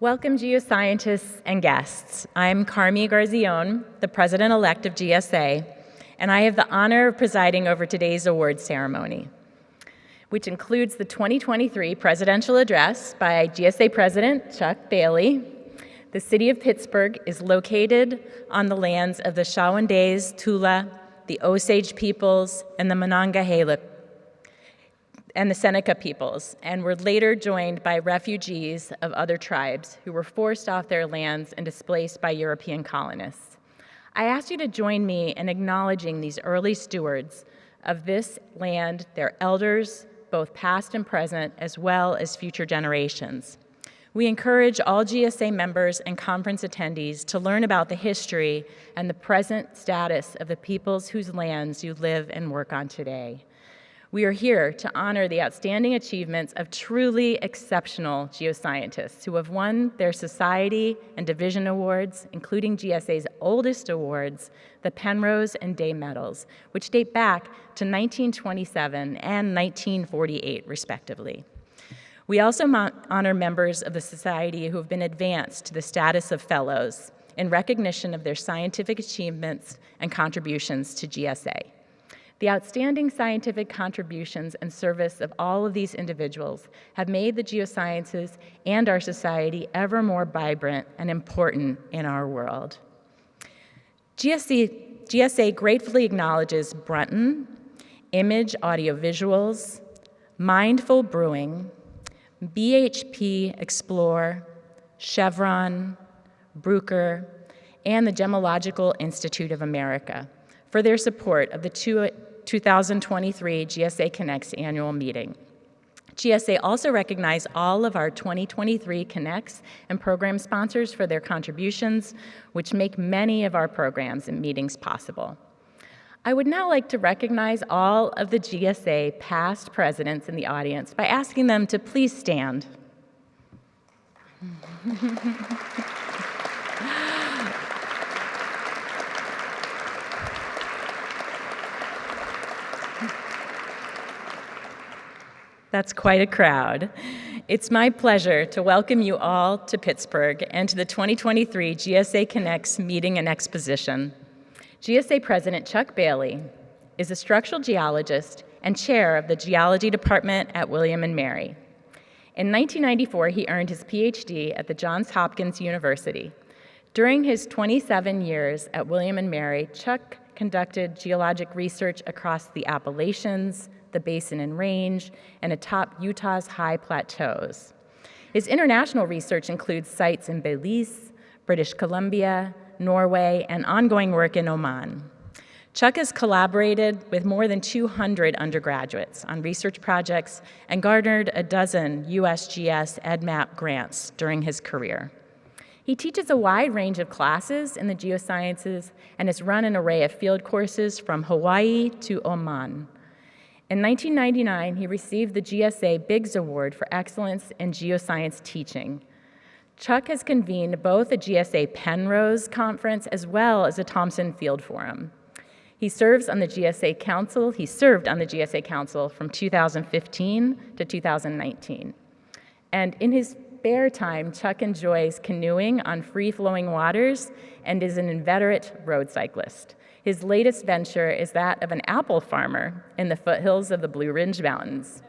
Welcome, geoscientists and guests. I'm Carmi Garzione, the president-elect of GSA, and I have the honor of presiding over today's awards ceremony, which includes the 2023 presidential address by GSA President Chuck Bailey. The city of Pittsburgh is located on the lands of the Shawandes, Tula, the Osage peoples, and the Monongahela and the Seneca peoples, and were later joined by refugees of other tribes who were forced off their lands and displaced by European colonists. I ask you to join me in acknowledging these early stewards of this land, their elders, both past and present, as well as future generations. We encourage all GSA members and conference attendees to learn about the history and the present status of the peoples whose lands you live and work on today. We are here to honor the outstanding achievements of truly exceptional geoscientists who have won their society and division awards, including GSA's oldest awards, the Penrose and Day Medals, which date back to 1927 and 1948, respectively. We also honor members of the society who have been advanced to the status of fellows in recognition of their scientific achievements and contributions to GSA. The outstanding scientific contributions and service of all of these individuals have made the geosciences and our society ever more vibrant and important in our world. GSA gratefully acknowledges Brunton, Image Audiovisuals, Mindful Brewing, BHP Explore, Chevron, Bruker, and the Gemological Institute of America for their support of the 2023 GSA Connects annual meeting. GSA also recognized all of our 2023 Connects and program sponsors for their contributions, which make many of our programs and meetings possible. I would now like to recognize all of the GSA past presidents in the audience by asking them to please stand. That's quite a crowd. It's my pleasure to welcome you all to Pittsburgh and to the 2023 GSA Connects meeting and exposition. GSA President Chuck Bailey is a structural geologist and chair of the geology department at William & Mary. In 1994, he earned his PhD at the Johns Hopkins University. During his 27 years at William & Mary, Chuck conducted geologic research across the Appalachians, the Basin and Range, and atop Utah's high plateaus. His international research includes sites in Belize, British Columbia, Norway, and ongoing work in Oman. Chuck has collaborated with more than 200 undergraduates on research projects and garnered a dozen USGS EdMap grants during his career. He teaches a wide range of classes in the geosciences and has run an array of field courses from Hawaii to Oman. In 1999, he received the GSA Biggs Award for Excellence in Geoscience Teaching. Chuck has convened both a GSA Penrose Conference as well as a Thompson Field Forum. He served on the GSA Council from 2015 to 2019. And in his spare time, Chuck enjoys canoeing on free-flowing waters and is an inveterate road cyclist. His latest venture is that of an apple farmer in the foothills of the Blue Ridge Mountains.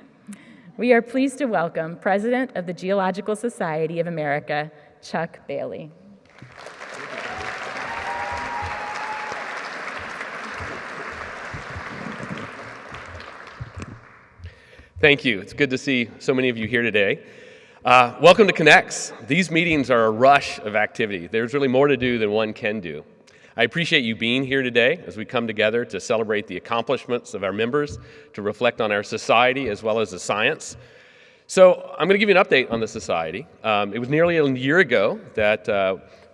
We are pleased to welcome President of the Geological Society of America, Chuck Bailey. Thank you. It's good to see so many of you here today. Welcome to Connects. These meetings are a rush of activity. There's really more to do than one can do. I appreciate you being here today as we come together to celebrate the accomplishments of our members, to reflect on our society as well as the science. So I'm going to give you an update on the society. It was nearly a year ago that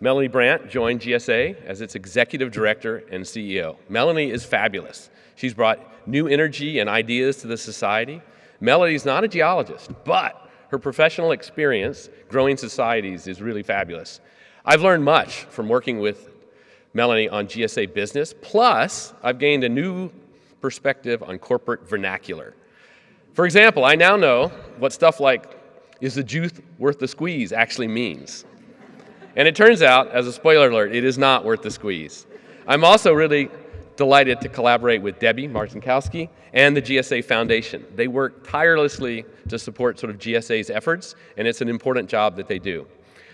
Melanie Brandt joined GSA as its executive director and CEO. Melanie is fabulous. She's brought new energy and ideas to the society. Melanie's not a geologist, but her professional experience growing societies is really fabulous. I've learned much from working with Melanie on GSA business, plus I've gained a new perspective on corporate vernacular. For example, I now know what stuff like is the juice worth the squeeze actually means. And it turns out, as a spoiler alert, it is not worth the squeeze. I'm also really delighted to collaborate with Debbie Marcinkowski and the GSA Foundation. They work tirelessly to support sort of GSA's efforts, and it's an important job that they do.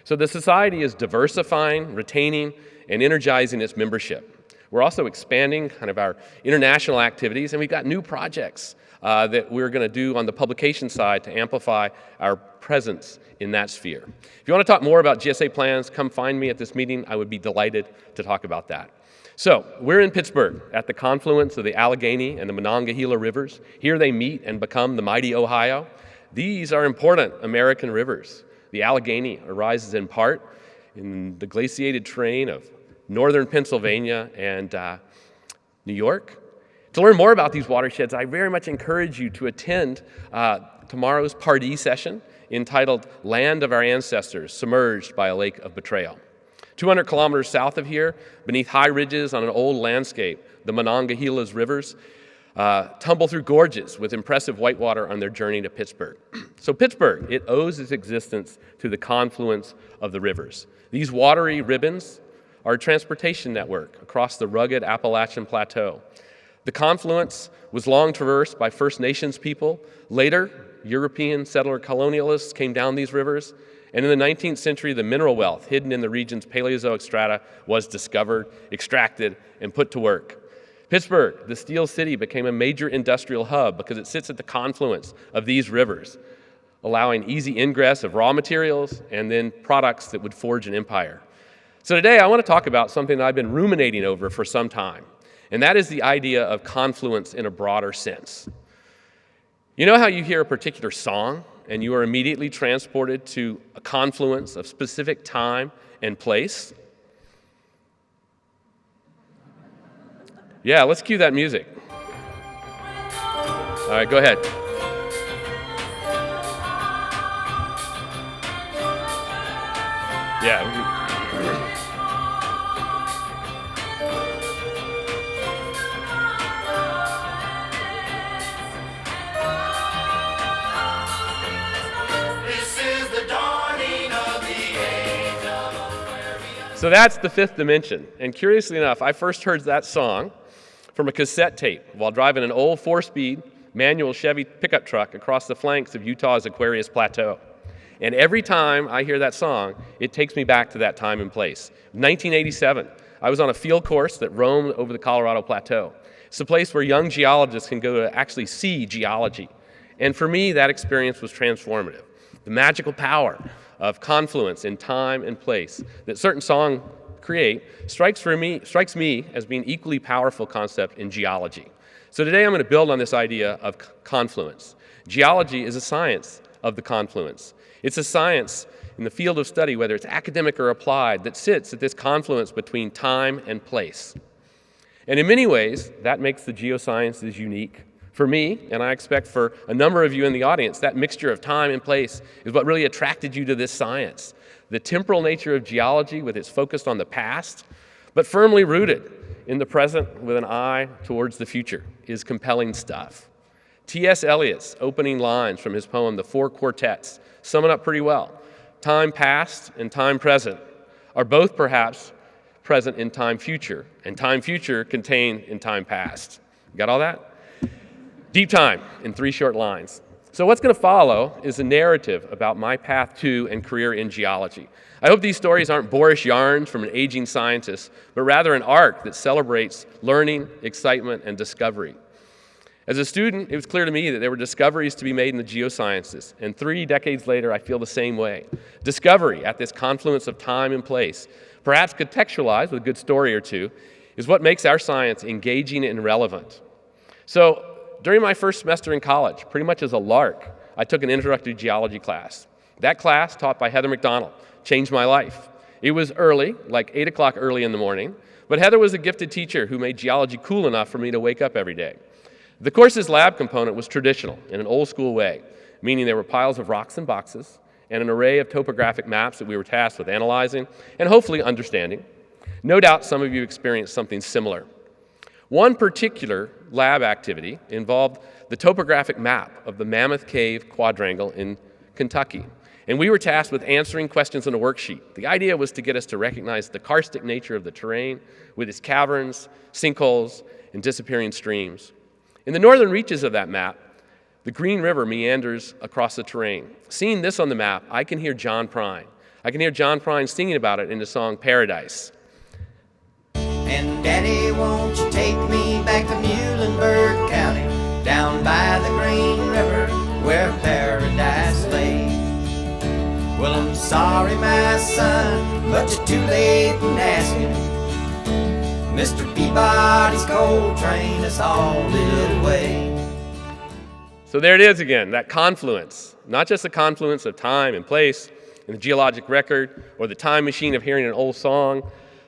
So the Society is diversifying, retaining, and energizing its membership. We're also expanding kind of our international activities, and we've got new projects that we're going to do on the publication side to amplify our presence in that sphere. If you want to talk more about GSA plans, come find me at this meeting. I would be delighted to talk about that. So, we're in Pittsburgh at the confluence of the Allegheny and the Monongahela rivers. Here they meet and become the mighty Ohio. These are important American rivers. The Allegheny arises in part in the glaciated terrain of northern Pennsylvania and New York. To learn more about these watersheds, I very much encourage you to attend tomorrow's Pardee session entitled Land of Our Ancestors, Submerged by a Lake of Betrayal. 200 kilometers south of here, beneath high ridges on an old landscape, the Monongahela's rivers tumble through gorges with impressive whitewater on their journey to Pittsburgh. So Pittsburgh, it owes its existence to the confluence of the rivers. These watery ribbons are a transportation network across the rugged Appalachian Plateau. The confluence was long traversed by First Nations people. Later, European settler colonialists came down these rivers. And in the 19th century, the mineral wealth hidden in the region's Paleozoic strata was discovered, extracted, and put to work. Pittsburgh, the Steel City, became a major industrial hub because it sits at the confluence of these rivers, allowing easy ingress of raw materials and then products that would forge an empire. So today, I want to talk about something that I've been ruminating over for some time, and that is the idea of confluence in a broader sense. You know how you hear a particular song, and you are immediately transported to a confluence of specific time and place? Yeah, let's cue that music. All right, go ahead. Yeah. So that's the fifth dimension. And curiously enough, I first heard that song from a cassette tape while driving an old 4-speed manual Chevy pickup truck across the flanks of Utah's Aquarius Plateau. And every time I hear that song, it takes me back to that time and place. 1987, I was on a field course that roamed over the Colorado Plateau. It's a place where young geologists can go to actually see geology. And for me, that experience was transformative. The magical power of confluence in time and place that certain songs create strikes me as being equally powerful concept in geology. So today I'm going to build on this idea of confluence. Geology is a science of the confluence. It's a science in the field of study, whether it's academic or applied, that sits at this confluence between time and place. And in many ways, that makes the geosciences unique. For me, and I expect for a number of you in the audience, that mixture of time and place is what really attracted you to this science. The temporal nature of geology, with its focus on the past, but firmly rooted in the present with an eye towards the future, is compelling stuff. T.S. Eliot's opening lines from his poem, The Four Quartets, sum it up pretty well. Time past and time present are both perhaps present in time future, and time future contained in time past. Got all that? Deep time in 3 short lines. So what's going to follow is a narrative about my path to and career in geology. I hope these stories aren't boorish yarns from an aging scientist, but rather an arc that celebrates learning, excitement, and discovery. As a student, it was clear to me that there were discoveries to be made in the geosciences, and 3 decades later, I feel the same way. Discovery at this confluence of time and place, perhaps contextualized with a good story or two, is what makes our science engaging and relevant. So, during my first semester in college, pretty much as a lark, I took an introductory geology class. That class, taught by Heather McDonald, changed my life. It was early, like 8 o'clock early in the morning, but Heather was a gifted teacher who made geology cool enough for me to wake up every day. The course's lab component was traditional in an old school way, meaning there were piles of rocks and boxes and an array of topographic maps that we were tasked with analyzing and hopefully understanding. No doubt some of you experienced something similar. One particular lab activity involved the topographic map of the Mammoth Cave Quadrangle in Kentucky. And we were tasked with answering questions on a worksheet. The idea was to get us to recognize the karstic nature of the terrain with its caverns, sinkholes, and disappearing streams. In the northern reaches of that map, the Green River meanders across the terrain. Seeing this on the map, I can hear John Prine. I can hear John Prine singing about it in the song Paradise. And Daddy, won't you take me back to Muhlenberg County, down by the Green River where paradise lay? Well, I'm sorry, my son, but you're too late in asking. Mr. Peabody's coal train is hauled away. So there it is again, that confluence. Not just the confluence of time and place in the geologic record or the time machine of hearing an old song,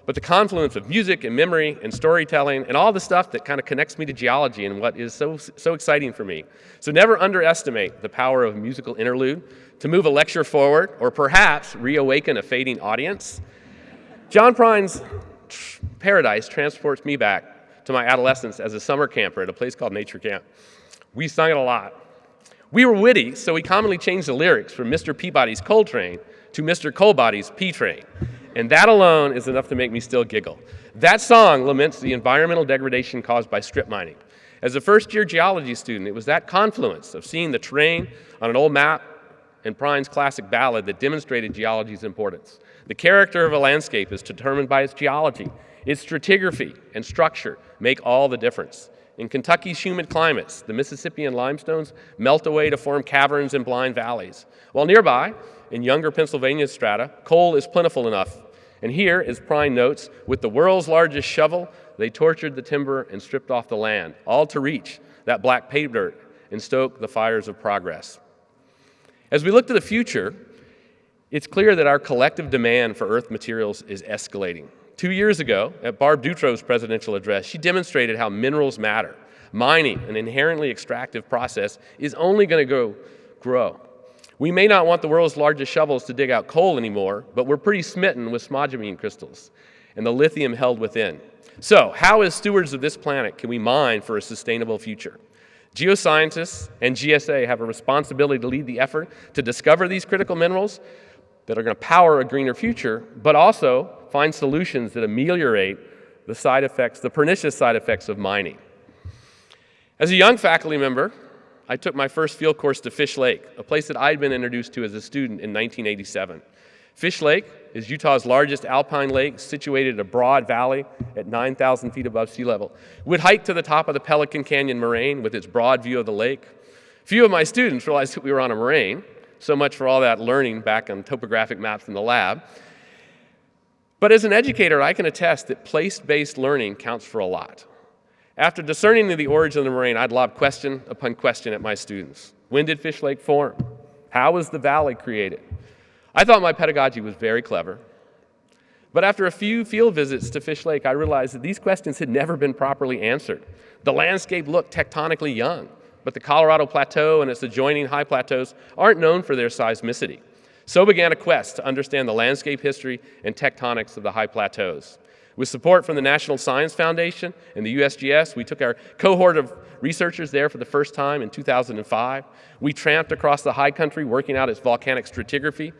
but the confluence of music and memory and storytelling and all the stuff that kind of connects me to geology and what is so exciting for me. So never underestimate the power of a musical interlude to move a lecture forward or perhaps reawaken a fading audience. John Prine's Paradise transports me back to my adolescence as a summer camper at a place called Nature Camp. We sung it a lot. We were witty, so we commonly changed the lyrics from Mr. Peabody's coal train to Mr. Coalbody's P train. And that alone is enough to make me still giggle. That song laments the environmental degradation caused by strip mining. As a first-year geology student, it was that confluence of seeing the terrain on an old map and Prine's classic ballad that demonstrated geology's importance. The character of a landscape is determined by its geology. Its stratigraphy and structure make all the difference. In Kentucky's humid climates, the Mississippian limestones melt away to form caverns and blind valleys, while nearby, in younger Pennsylvania strata, coal is plentiful enough. And here, as Prine notes, with the world's largest shovel, they tortured the timber and stripped off the land, all to reach that black pay dirt and stoke the fires of progress. As we look to the future, it's clear that our collective demand for earth materials is escalating. 2 years ago, at Barb Dutrow's presidential address, she demonstrated how minerals matter. Mining, an inherently extractive process, is only going to grow. We may not want the world's largest shovels to dig out coal anymore, but we're pretty smitten with spodumene crystals and the lithium held within. So, how as stewards of this planet can we mine for a sustainable future? Geoscientists and GSA have a responsibility to lead the effort to discover these critical minerals that are going to power a greener future, but also find solutions that ameliorate the side effects, the pernicious side effects of mining. As a young faculty member, I took my first field course to Fish Lake, a place that I'd been introduced to as a student in 1987. Fish Lake is Utah's largest alpine lake, situated in a broad valley at 9,000 feet above sea level. We'd hike to the top of the Pelican Canyon moraine with its broad view of the lake. Few of my students realized that we were on a moraine, so much for all that learning back on topographic maps in the lab. But as an educator, I can attest that place-based learning counts for a lot. After discerning the origin of the moraine, I'd lob question upon question at my students. When did Fish Lake form? How was the valley created? I thought my pedagogy was very clever. But after a few field visits to Fish Lake, I realized that these questions had never been properly answered. The landscape looked tectonically young, but the Colorado Plateau and its adjoining high plateaus aren't known for their seismicity. So began a quest to understand the landscape history and tectonics of the high plateaus. With support from the National Science Foundation and the USGS, we took our cohort of researchers there for the first time in 2005. We tramped across the high country working out its volcanic stratigraphy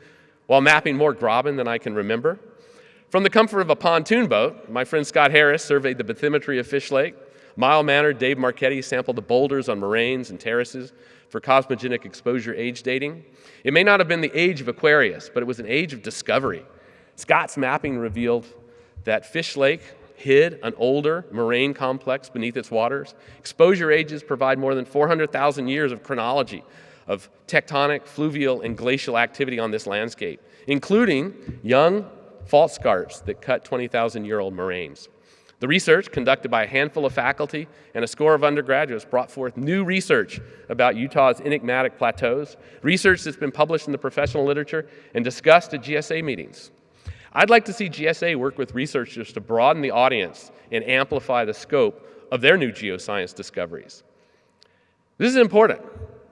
while mapping more graben than I can remember. From the comfort of a pontoon boat, my friend Scott Harris surveyed the bathymetry of Fish Lake. Mild-mannered Dave Marchetti sampled the boulders on moraines and terraces for cosmogenic exposure age dating. It may not have been the age of Aquarius, but it was an age of discovery. Scott's mapping revealed that Fish Lake hid an older moraine complex beneath its waters. Exposure ages provide more than 400,000 years of chronology of tectonic, fluvial, and glacial activity on this landscape, including young fault scarps that cut 20,000-year-old moraines. The research, conducted by a handful of faculty and a score of undergraduates, brought forth new research about Utah's enigmatic plateaus, research that's been published in the professional literature and discussed at GSA meetings. I'd like to see GSA work with researchers to broaden the audience and amplify the scope of their new geoscience discoveries. This is important.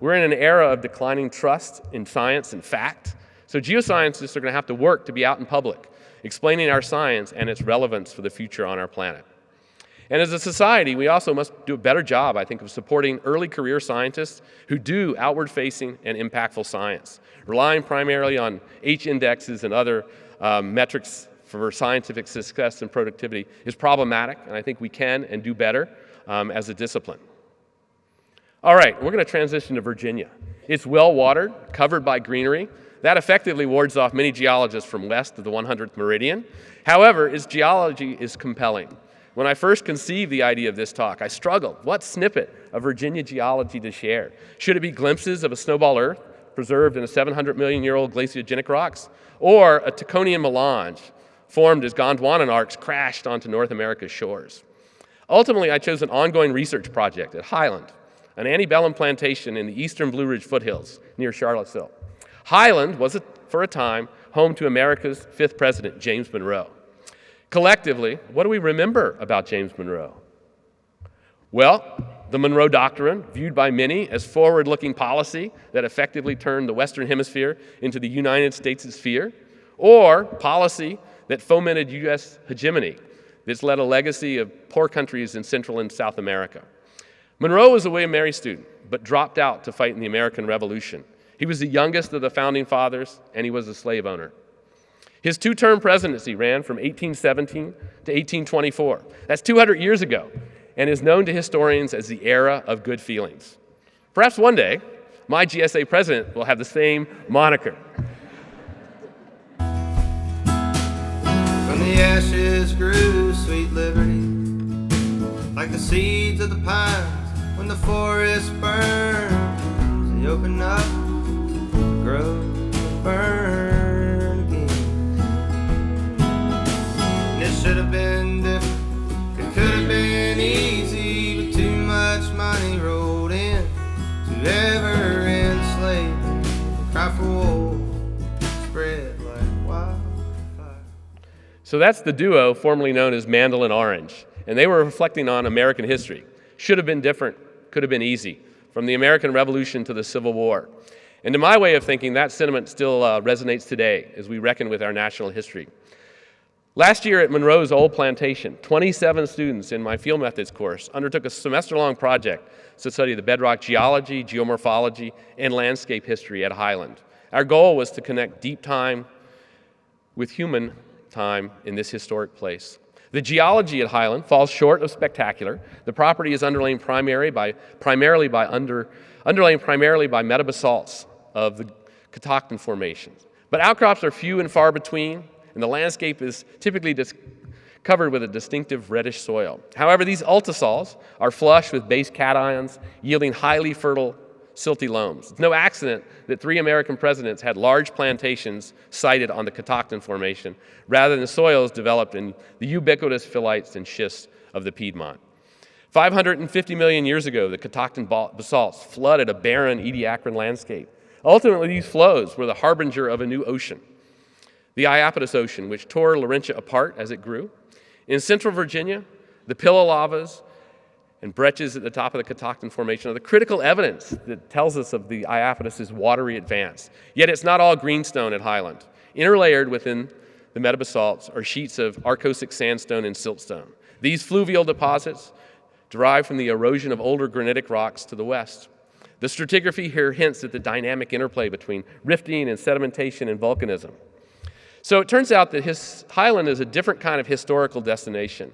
We're in an era of declining trust in science and fact, so geoscientists are going to have to work to be out in public, explaining our science and its relevance for the future on our planet. And as a society, we also must do a better job, I think, of supporting early career scientists who do outward-facing and impactful science. relying primarily on H-indexes and other metrics for scientific success and productivity is problematic, and I think we can and do better as a discipline. All right, we're going to transition to Virginia. It's well-watered, covered by greenery. That effectively wards off many geologists from west of the 100th meridian. However, its geology is compelling. When I first conceived the idea of this talk, I struggled. What snippet of Virginia geology to share? Should it be glimpses of a snowball Earth preserved in a 700-million-year-old glaciogenic rocks, or a Taconian melange formed as Gondwanan arcs crashed onto North America's shores? Ultimately, I chose an ongoing research project at Highland, an antebellum plantation in the eastern Blue Ridge foothills near Charlottesville. Highland was, for a time, home to America's fifth president, James Monroe. Collectively, what do we remember about James Monroe? Well, the Monroe Doctrine, viewed by many as forward-looking policy that effectively turned the Western Hemisphere into the United States' sphere, or policy that fomented U.S. hegemony that's led a legacy of poor countries in Central and South America. Monroe was a William Mary student, but dropped out to fight in the American Revolution. He was the youngest of the founding fathers, and he was a slave owner. His two-term presidency ran from 1817 to 1824. That's 200 years ago, and is known to historians as the era of good feelings. Perhaps one day, my GSA president will have the same moniker. From the ashes grew sweet liberty, like the seeds of the pines when the forest burns. They open up to grow and burn again. And it should have been different, it could have been easy, but too much money rolled in to ever enslave. The cry for war spread like wildfire. So that's the duo formerly known as Mandel and Orange, and they were reflecting on American history. Should have been different, could have been easy, from the American Revolution to the Civil War. And to my way of thinking, that sentiment still resonates today as we reckon with our national history. Last year at Monroe's old plantation, 27 students in my field methods course undertook a semester-long project to study the bedrock geology, geomorphology, and landscape history at Highland. Our goal was to connect deep time with human time in this historic place. The geology at Highland falls short of spectacular. The property is underlain primarily by metabasalts of the Catoctin formations. But outcrops are few and far between, and the landscape is typically covered with a distinctive reddish soil. However, these ultisols are flush with base cations, yielding highly fertile silty loams. It's no accident that 3 American presidents had large plantations sited on the Catoctin Formation, rather than soils developed in the ubiquitous phyllites and schists of the Piedmont. 550 million years ago, the Catoctin basalts flooded a barren Ediacaran landscape. Ultimately, these flows were the harbinger of a new ocean, the Iapetus Ocean, which tore Laurentia apart as it grew. In central Virginia, the pillow lavas and breccias at the top of the Catoctin Formation are the critical evidence that tells us of the Iapetus's watery advance. Yet it's not all greenstone at Highland. Interlayered within the metabasalts are sheets of Arcosic sandstone and siltstone. These fluvial deposits derive from the erosion of older granitic rocks to the west. The stratigraphy here hints at the dynamic interplay between rifting and sedimentation and volcanism. So it turns out that Highland is a different kind of historical destination.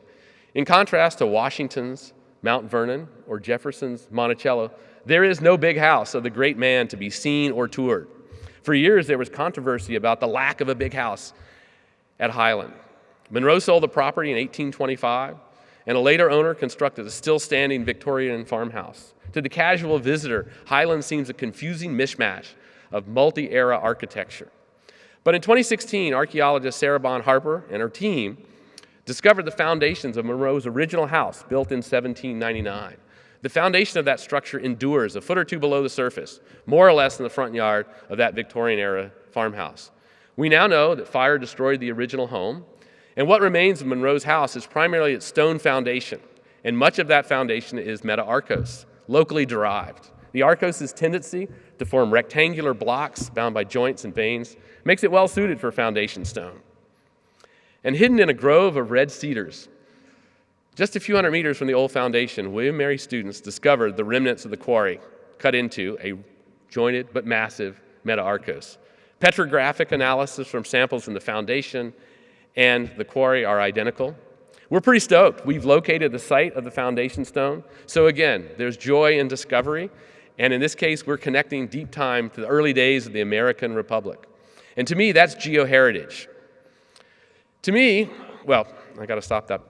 In contrast to Washington's Mount Vernon or Jefferson's Monticello, there is no big house of the great man to be seen or toured. For years, there was controversy about the lack of a big house at Highland. Monroe sold the property in 1825, and a later owner constructed a still-standing Victorian farmhouse. To the casual visitor, Highland seems a confusing mishmash of multi-era architecture. But in 2016, archaeologist Sarah Bon Harper and her team discovered the foundations of Monroe's original house, built in 1799. The foundation of that structure endures a foot or two below the surface, more or less in the front yard of that Victorian-era farmhouse. We now know that fire destroyed the original home, and what remains of Monroe's house is primarily its stone foundation, and much of that foundation is meta-arkose, locally derived. The arkose tendency to form rectangular blocks bound by joints and veins makes it well suited for foundation stone. And hidden in a grove of red cedars, just a few hundred meters from the old foundation, William Mary students discovered the remnants of the quarry cut into a jointed but massive meta-arkose. Petrographic analysis from samples in the foundation and the quarry are identical. We're pretty stoked. We've located the site of the foundation stone. So again, there's joy in discovery. And in this case, we're connecting deep time to the early days of the American Republic. And to me, that's geoheritage. To me, well, I got to stop that.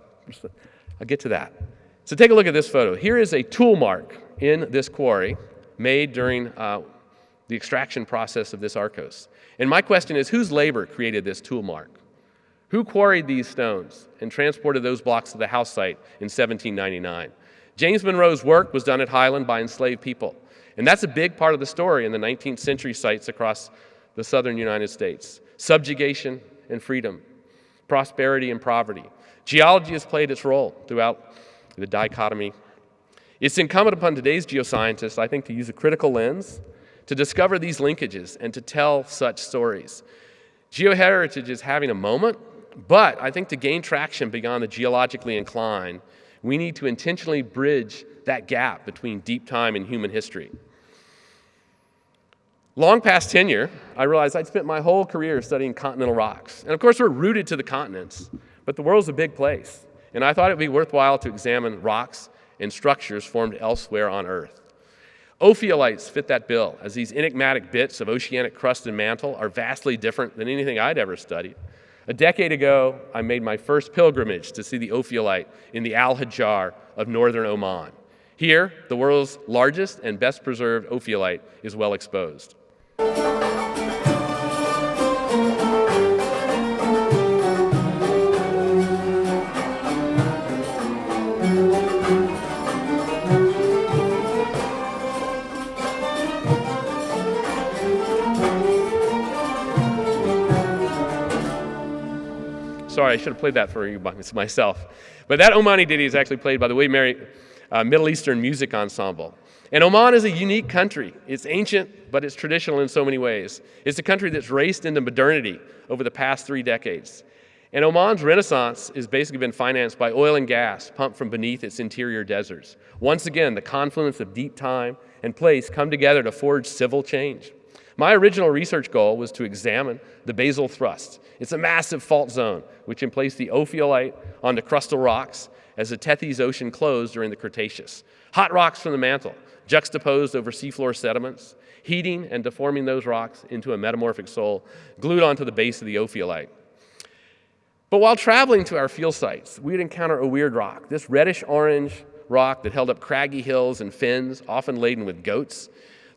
I'll get to that. So take a look at this photo. Here is a tool mark in this quarry made during the extraction process of this arkose. And my question is, whose labor created this tool mark? Who quarried these stones and transported those blocks to the house site in 1799? James Monroe's work was done at Highland by enslaved people. And that's a big part of the story in the 19th century sites across the southern United States. Subjugation and freedom, prosperity and poverty. Geology has played its role throughout the dichotomy. It's incumbent upon today's geoscientists, I think, to use a critical lens to discover these linkages and to tell such stories. Geoheritage is having a moment, but I think to gain traction beyond the geologically inclined, we need to intentionally bridge that gap between deep time and human history. Long past tenure, I realized I'd spent my whole career studying continental rocks. And of course, we're rooted to the continents, but the world's a big place. And I thought it'd be worthwhile to examine rocks and structures formed elsewhere on Earth. Ophiolites fit that bill, as these enigmatic bits of oceanic crust and mantle are vastly different than anything I'd ever studied. A decade ago, I made my first pilgrimage to see the ophiolite in the Al-Hajar of northern Oman. Here, the world's largest and best preserved ophiolite is well exposed. Sorry, I should have played that for you myself. But that Omani ditty is actually played by the William Mary Middle Eastern Music Ensemble. And Oman is a unique country. It's ancient, but it's traditional in so many ways. It's a country that's raced into modernity over the past 3 decades. And Oman's renaissance has basically been financed by oil and gas pumped from beneath its interior deserts. Once again, the confluence of deep time and place come together to forge civil change. My original research goal was to examine the basal thrust. It's a massive fault zone which emplaced the ophiolite onto crustal rocks as the Tethys Ocean closed during the Cretaceous. Hot rocks from the mantle, juxtaposed over seafloor sediments, heating and deforming those rocks into a metamorphic soul glued onto the base of the ophiolite. But while traveling to our field sites, we'd encounter a weird rock, this reddish-orange rock that held up craggy hills and fens, often laden with goats.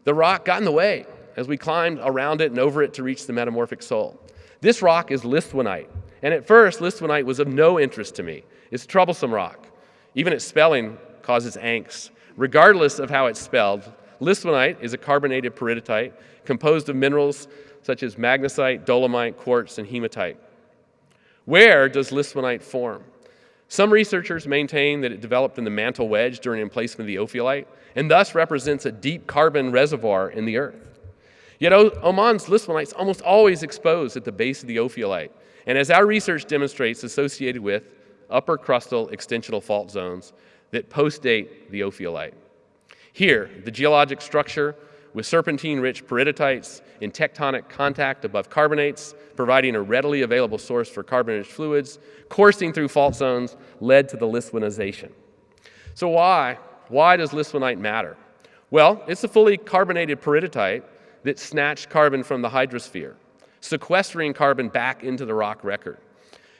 The rock got in the way as we climbed around it and over it to reach the metamorphic soul. This rock is listhwanite, and at first, listhwanite was of no interest to me. It's a troublesome rock. Even its spelling causes angst. Regardless of how it's spelled, listhwanite is a carbonated peridotite composed of minerals such as magnesite, dolomite, quartz, and hematite. Where does listhwanite form? Some researchers maintain that it developed in the mantle wedge during emplacement of the ophiolite, and thus represents a deep carbon reservoir in the earth. Yet Oman's listhwanite is almost always exposed at the base of the ophiolite, and as our research demonstrates, associated with upper crustal extensional fault zones that postdate the ophiolite. Here, the geologic structure with serpentine-rich peridotites in tectonic contact above carbonates, providing a readily available source for carbon-rich fluids, coursing through fault zones led to the listhwanization. So why does listhwanite matter? Well, it's a fully carbonated peridotite that snatched carbon from the hydrosphere, sequestering carbon back into the rock record.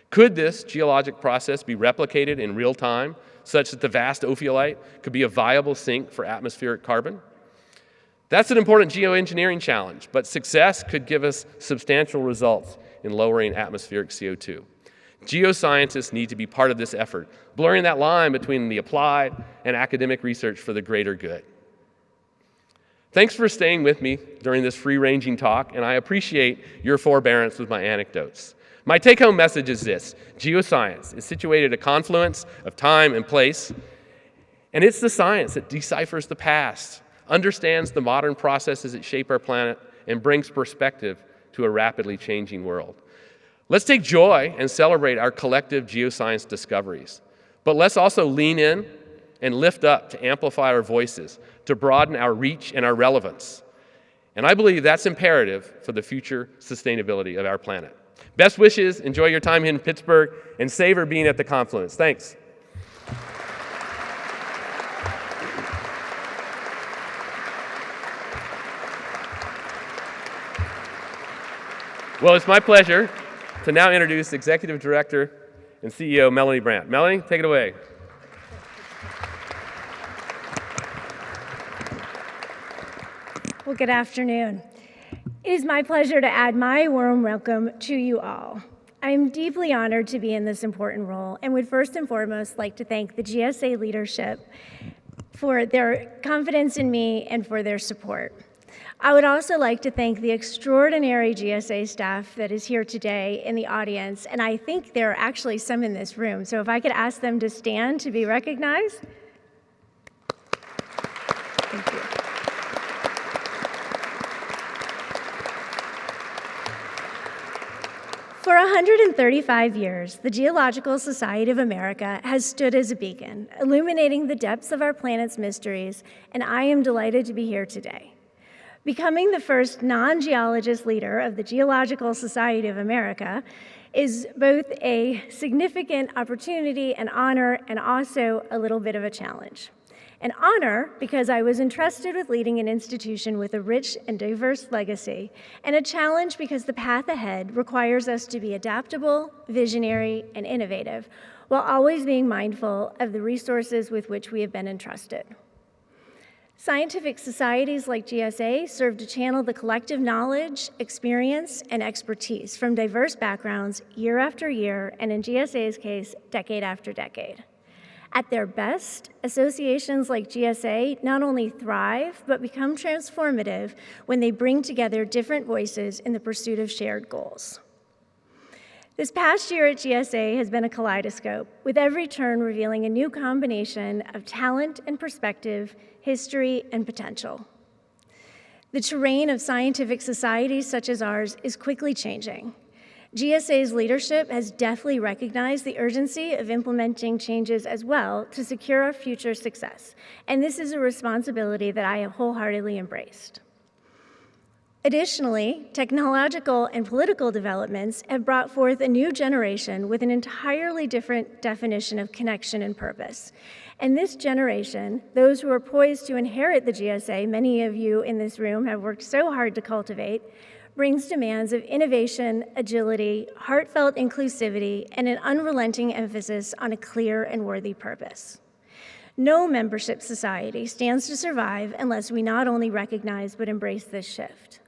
Could this geologic process be replicated in real time, such that the vast ophiolite could be a viable sink for atmospheric carbon? That's an important geoengineering challenge, but success could give us substantial results in lowering atmospheric CO2. Geoscientists need to be part of this effort, blurring that line between the applied and academic research for the greater good. Thanks for staying with me during this free-ranging talk, and I appreciate your forbearance with my anecdotes. My take-home message is this: geoscience is situated at a confluence of time and place, and it's the science that deciphers the past, understands the modern processes that shape our planet, and brings perspective to a rapidly changing world. Let's take joy and celebrate our collective geoscience discoveries, but let's also lean in and lift up to amplify our voices, to broaden our reach and our relevance. And I believe that's imperative for the future sustainability of our planet. Best wishes, enjoy your time in Pittsburgh, and savor being at the Confluence. Thanks. Well, it's my pleasure to now introduce Executive Director and CEO Melanie Brandt. Melanie, take it away. Well, good afternoon. It is my pleasure to add my warm welcome to you all. I am deeply honored to be in this important role and would first and foremost like to thank the GSA leadership for their confidence in me and for their support. I would also like to thank the extraordinary GSA staff that is here today in the audience, and I think there are actually some in this room, so if I could ask them to stand to be recognized. Thank you. For 135 years, the Geological Society of America has stood as a beacon, illuminating the depths of our planet's mysteries, and I am delighted to be here today. Becoming the first non-geologist leader of the Geological Society of America is both a significant opportunity and honor, and also a little bit of a challenge. An honor because I was entrusted with leading an institution with a rich and diverse legacy, and a challenge because the path ahead requires us to be adaptable, visionary, and innovative, while always being mindful of the resources with which we have been entrusted. Scientific societies like GSA serve to channel the collective knowledge, experience, and expertise from diverse backgrounds year after year, and in GSA's case, decade after decade. At their best, associations like GSA not only thrive, but become transformative when they bring together different voices in the pursuit of shared goals. This past year at GSA has been a kaleidoscope, with every turn revealing a new combination of talent and perspective, history and potential. The terrain of scientific societies such as ours is quickly changing. GSA's leadership has deftly recognized the urgency of implementing changes as well to secure our future success, and this is a responsibility that I have wholeheartedly embraced. Additionally, technological and political developments have brought forth a new generation with an entirely different definition of connection and purpose. And this generation, those who are poised to inherit the GSA, many of you in this room have worked so hard to cultivate, brings demands of innovation, agility, heartfelt inclusivity, and an unrelenting emphasis on a clear and worthy purpose. No membership society stands to survive unless we not only recognize but embrace this shift.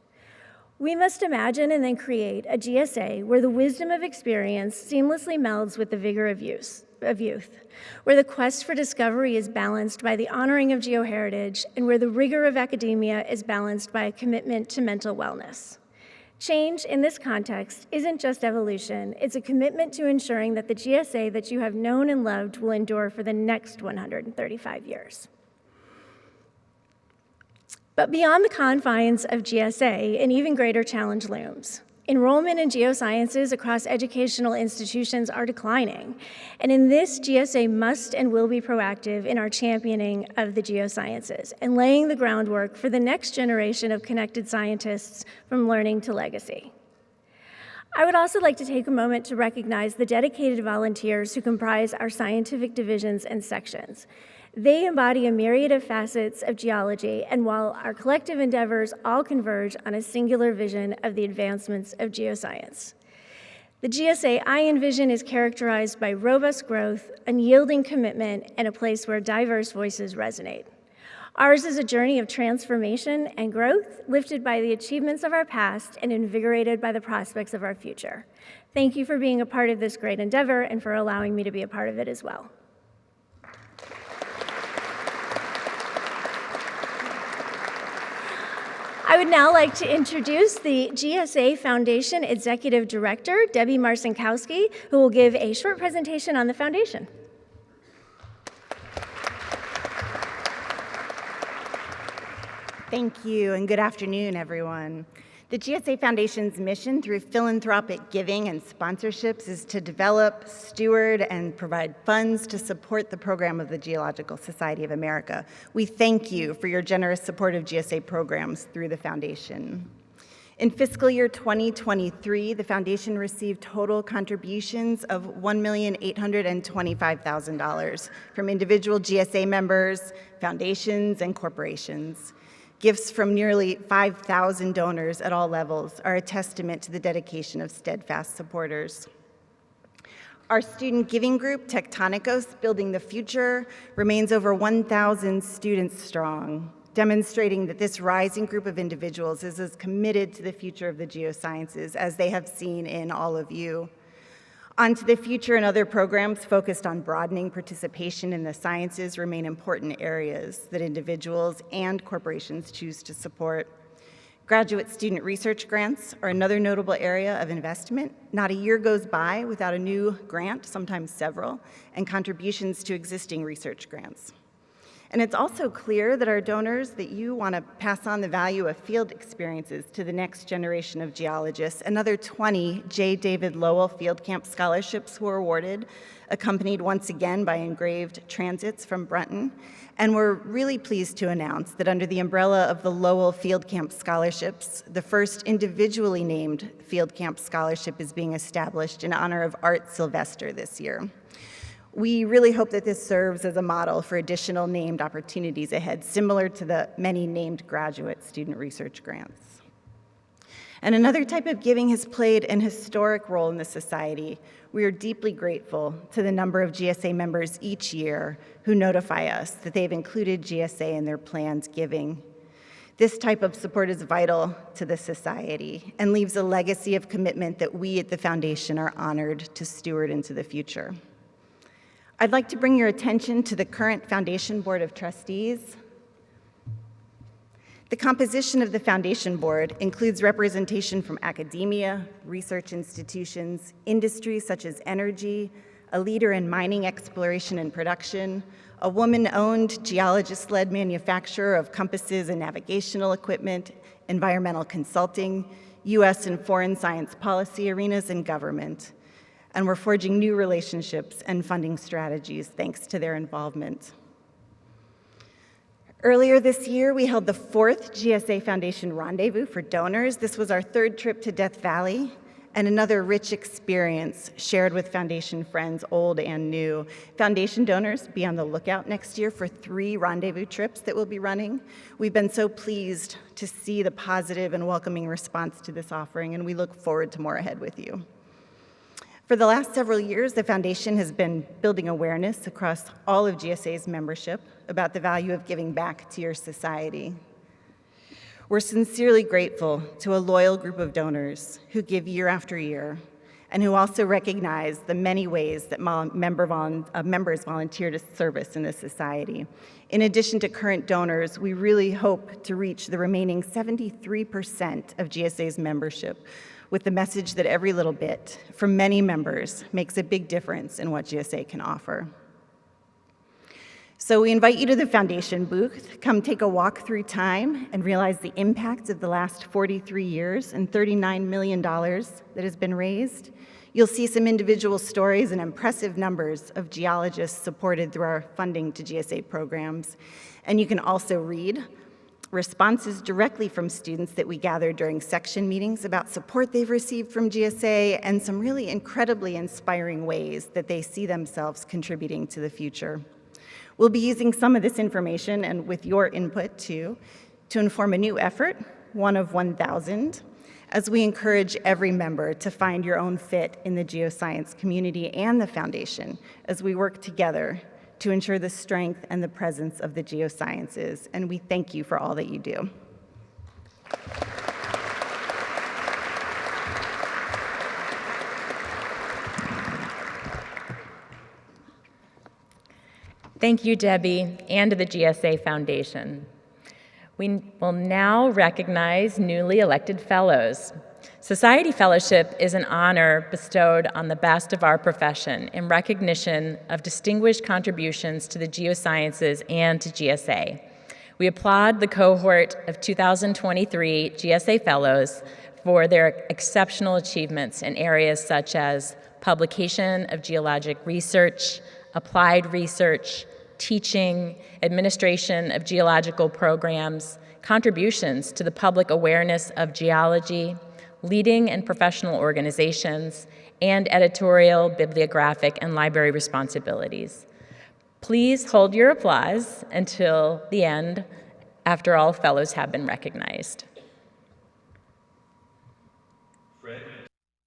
We must imagine and then create a GSA where the wisdom of experience seamlessly melds with the vigor of youth, where the quest for discovery is balanced by the honoring of geoheritage, and where the rigor of academia is balanced by a commitment to mental wellness. Change in this context isn't just evolution, it's a commitment to ensuring that the GSA that you have known and loved will endure for the next 135 years. But beyond the confines of GSA, an even greater challenge looms. Enrollment in geosciences across educational institutions are declining, and in this, GSA must and will be proactive in our championing of the geosciences and laying the groundwork for the next generation of connected scientists from learning to legacy. I would also like to take a moment to recognize the dedicated volunteers who comprise our scientific divisions and sections. They embody a myriad of facets of geology, and while our collective endeavors all converge on a singular vision of the advancements of geoscience. The GSA I envision is characterized by robust growth, unyielding commitment, and a place where diverse voices resonate. Ours is a journey of transformation and growth, lifted by the achievements of our past and invigorated by the prospects of our future. Thank you for being a part of this great endeavor and for allowing me to be a part of it as well. I would now like to introduce the GSA Foundation Executive Director, Debbie Marcinkowski, who will give a short presentation on the foundation. Thank you, and good afternoon, everyone. The GSA Foundation's mission through philanthropic giving and sponsorships is to develop, steward, and provide funds to support the program of the Geological Society of America. We thank you for your generous support of GSA programs through the foundation. In fiscal year 2023, the foundation received total contributions of $1,825,000 from individual GSA members, foundations, and corporations. Gifts from nearly 5,000 donors at all levels are a testament to the dedication of steadfast supporters. Our student giving group, Tectonicos, Building the Future, remains over 1,000 students strong, demonstrating that this rising group of individuals is as committed to the future of the geosciences as they have seen in all of you. On to the Future and other programs focused on broadening participation in the sciences remain important areas that individuals and corporations choose to support. Graduate student research grants are another notable area of investment. Not a year goes by without a new grant, sometimes several, and contributions to existing research grants. And it's also clear that our donors, that you want to pass on the value of field experiences to the next generation of geologists. Another 20 J. David Lowell Field Camp Scholarships were awarded, accompanied once again by engraved transits from Brunton. And we're really pleased to announce that under the umbrella of the Lowell Field Camp Scholarships, the first individually named Field Camp Scholarship is being established in honor of Art Sylvester this year. We really hope that this serves as a model for additional named opportunities ahead, similar to the many named graduate student research grants. And another type of giving has played an historic role in the society. We are deeply grateful to the number of GSA members each year who notify us that they've included GSA in their plans giving. This type of support is vital to the society and leaves a legacy of commitment that we at the foundation are honored to steward into the future. I'd like to bring your attention to the current Foundation Board of Trustees. The composition of the Foundation Board includes representation from academia, research institutions, industries such as energy, a leader in mining exploration and production, a woman-owned, geologist-led manufacturer of compasses and navigational equipment, environmental consulting, U.S. and foreign science policy arenas, and government. And we're forging new relationships and funding strategies thanks to their involvement. Earlier this year, we held the 4th GSA Foundation Rendezvous for donors. This was our 3rd trip to Death Valley, and another rich experience shared with Foundation friends, old and new. Foundation donors, be on the lookout next year for 3 rendezvous trips that we'll be running. We've been so pleased to see the positive and welcoming response to this offering, and we look forward to more ahead with you. For the last several years, the Foundation has been building awareness across all of GSA's membership about the value of giving back to your society. We're sincerely grateful to a loyal group of donors who give year after year and who also recognize the many ways that members volunteer to service in this society. In addition to current donors, we really hope to reach the remaining 73% of GSA's membership with the message that every little bit from many members makes a big difference in what GSA can offer. So we invite you to the Foundation booth. Come take a walk through time and realize the impact of the last 43 years and $39 million that has been raised. You'll see some individual stories and impressive numbers of geologists supported through our funding to GSA programs. And you can also read responses directly from students that we gathered during section meetings about support they've received from GSA and some really incredibly inspiring ways that they see themselves contributing to the future. We'll be using some of this information, and with your input too, to inform a new effort, one of 1,000, as we encourage every member to find your own fit in the geoscience community and the Foundation as we work together to ensure the strength and the presence of the geosciences, and we thank you for all that you do. Thank you, Debbie, and to the GSA Foundation. We will now recognize newly elected fellows. Society Fellowship is an honor bestowed on the best of our profession in recognition of distinguished contributions to the geosciences and to GSA. We applaud the cohort of 2023 GSA Fellows for their exceptional achievements in areas such as publication of geologic research, applied research, teaching, administration of geological programs, contributions to the public awareness of geology, leading in professional organizations, and editorial, bibliographic, and library responsibilities. Please hold your applause until the end, after all fellows have been recognized.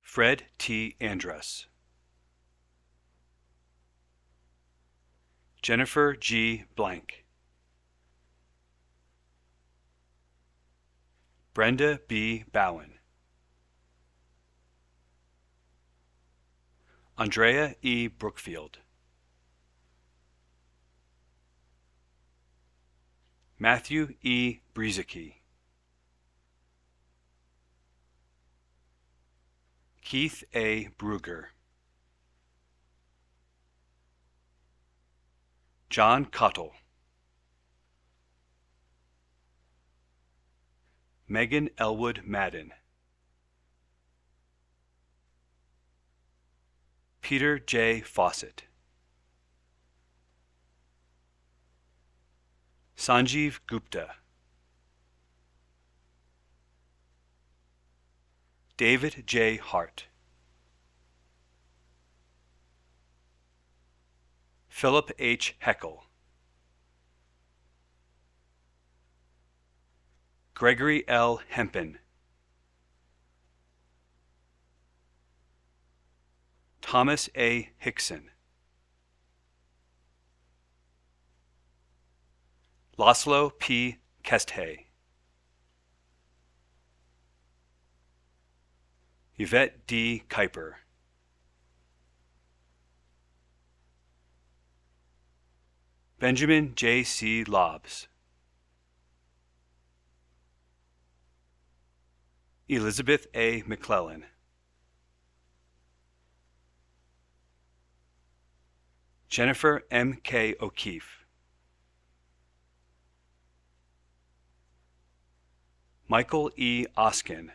Fred T. Andrus. Jennifer G. Blank. Brenda B. Bowen. Andrea E. Brookfield. Matthew E. Brieseke. Keith A. Bruger. John Cottle. Megan Elwood Madden. Peter J. Fawcett. Sanjeev Gupta. David J. Hart. Philip H. Heckel. Gregory L. Hempen. Thomas A. Hickson. Laszlo P. Kesthay. Yvette D. Kuiper. Benjamin J. C. Lobbs. Elizabeth A. McClellan. Jennifer M. K. O'Keefe. Michael E. Oskin.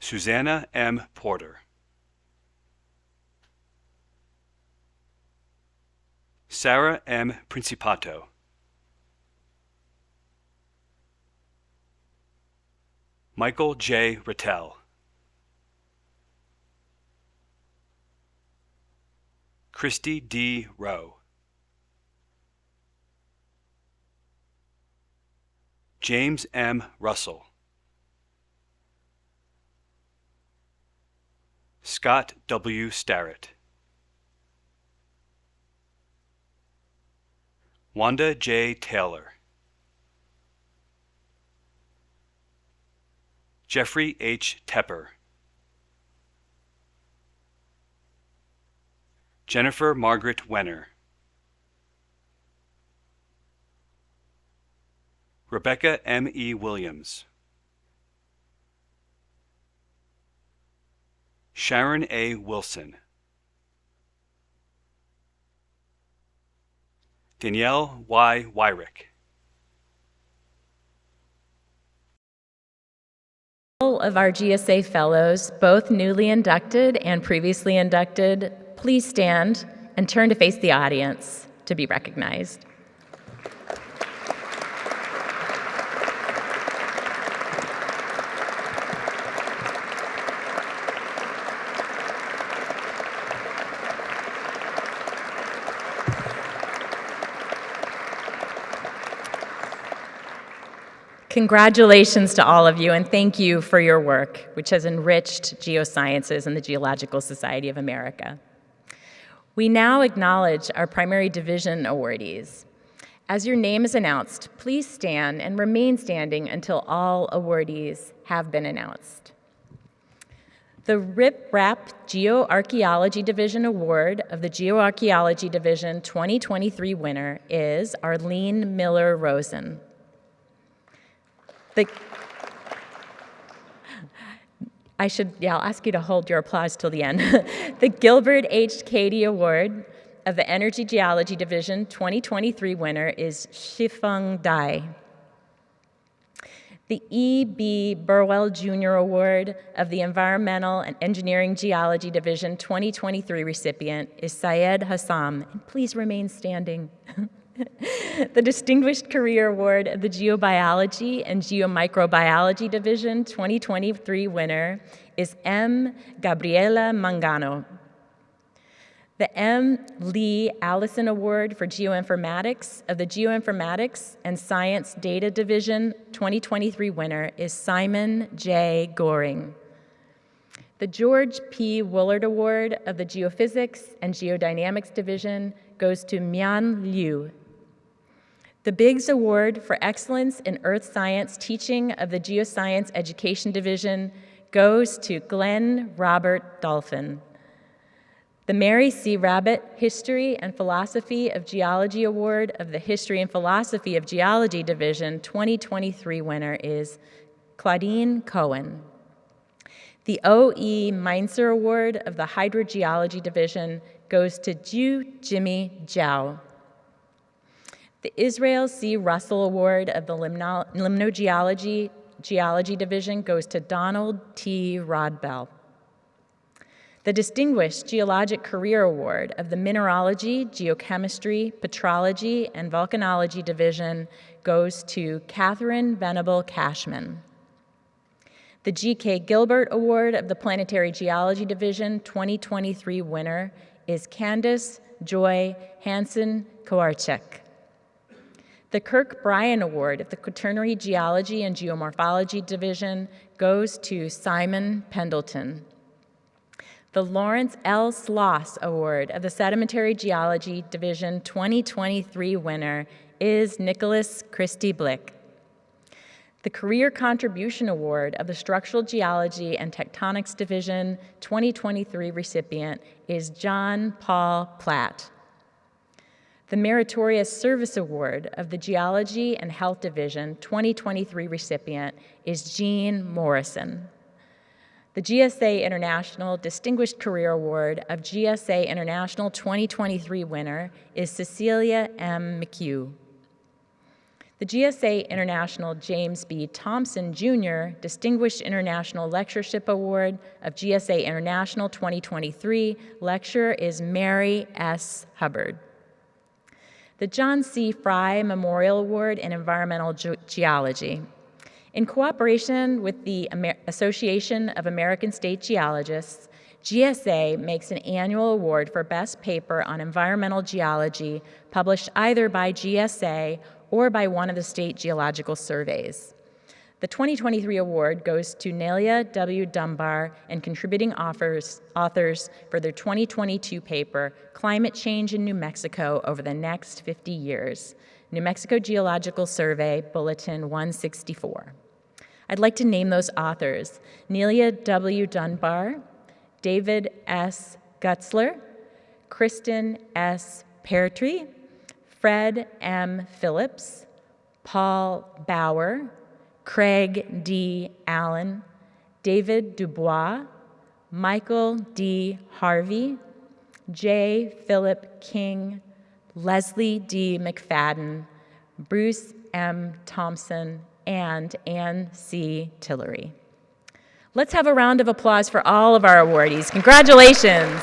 Susanna M. Porter. Sarah M. Principato. Michael J. Rattel. Christy D. Rowe. James M. Russell. Scott W. Starrett. Wanda J. Taylor. Jeffrey H. Tepper. Jennifer Margaret Wenner. Rebecca M. E. Williams. Sharon A. Wilson. Danielle Y. Wyrick. All of our GSA Fellows, both newly inducted and previously inducted, please stand and turn to face the audience to be recognized. Congratulations to all of you, and thank you for your work, which has enriched geosciences and the Geological Society of America. We now acknowledge our primary division awardees. As your name is announced, please stand and remain standing until all awardees have been announced. The Rip Rap Geoarchaeology Division Award of the Geoarchaeology Division 2023 winner is Arlene Miller Rosen. I'll ask you to hold your applause till the end. The Gilbert H. Cady Award of the Energy Geology Division 2023 winner is Shifeng Dai. The E.B. Burwell Jr. Award of the Environmental and Engineering Geology Division 2023 recipient is Syed Hassam. And please remain standing. The Distinguished Career Award of the Geobiology and Geomicrobiology Division 2023 winner is M. Gabriela Mangano. The M. Lee Allison Award for Geoinformatics of the Geoinformatics and Science Data Division 2023 winner is Simon J. Goring. The George P. Woolard Award of the Geophysics and Geodynamics Division goes to Mian Liu. The Biggs Award for Excellence in Earth Science Teaching of the Geoscience Education Division goes to Glenn Robert Dolphin. The Mary C. Rabbit History and Philosophy of Geology Award of the History and Philosophy of Geology Division 2023 winner is Claudine Cohen. The O.E. Meinzer Award of the Hydrogeology Division goes to Jimmy Zhao. The Israel C. Russell Award of the Limnogeology Geology Division goes to Donald T. Rodbell. The Distinguished Geologic Career Award of the Mineralogy, Geochemistry, Petrology, and Volcanology Division goes to Catherine Venable Cashman. The G.K. Gilbert Award of the Planetary Geology Division 2023 winner is Candace Joy Hansen-Kowarczyk. The Kirk Bryan Award of the Quaternary Geology and Geomorphology Division goes to Simon Pendleton. The Lawrence L. Sloss Award of the Sedimentary Geology Division 2023 winner is Nicholas Christie Blick. The Career Contribution Award of the Structural Geology and Tectonics Division 2023 recipient is John Paul Platt. The Meritorious Service Award of the Geology and Health Division 2023 recipient is Jean Morrison. The GSA International Distinguished Career Award of GSA International 2023 winner is Cecilia M. McHugh. The GSA International James B. Thompson Jr. Distinguished International Lectureship Award of GSA International 2023 lecturer is Mary S. Hubbard. The John C. Fry Memorial Award in Environmental Geology. In cooperation with the Association of American State Geologists, GSA makes an annual award for Best Paper on Environmental Geology published either by GSA or by one of the state geological surveys. The 2023 award goes to Nelia W. Dunbar and contributing authors for their 2022 paper, Climate Change in New Mexico Over the Next 50 Years, New Mexico Geological Survey, Bulletin 164. I'd like to name those authors: Nelia W. Dunbar, David S. Gutzler, Kristen S. Peartree, Fred M. Phillips, Paul Bauer, Craig D. Allen, David Dubois, Michael D. Harvey, J. Philip King, Leslie D. McFadden, Bruce M. Thompson, and Ann C. Tillery. Let's have a round of applause for all of our awardees. Congratulations.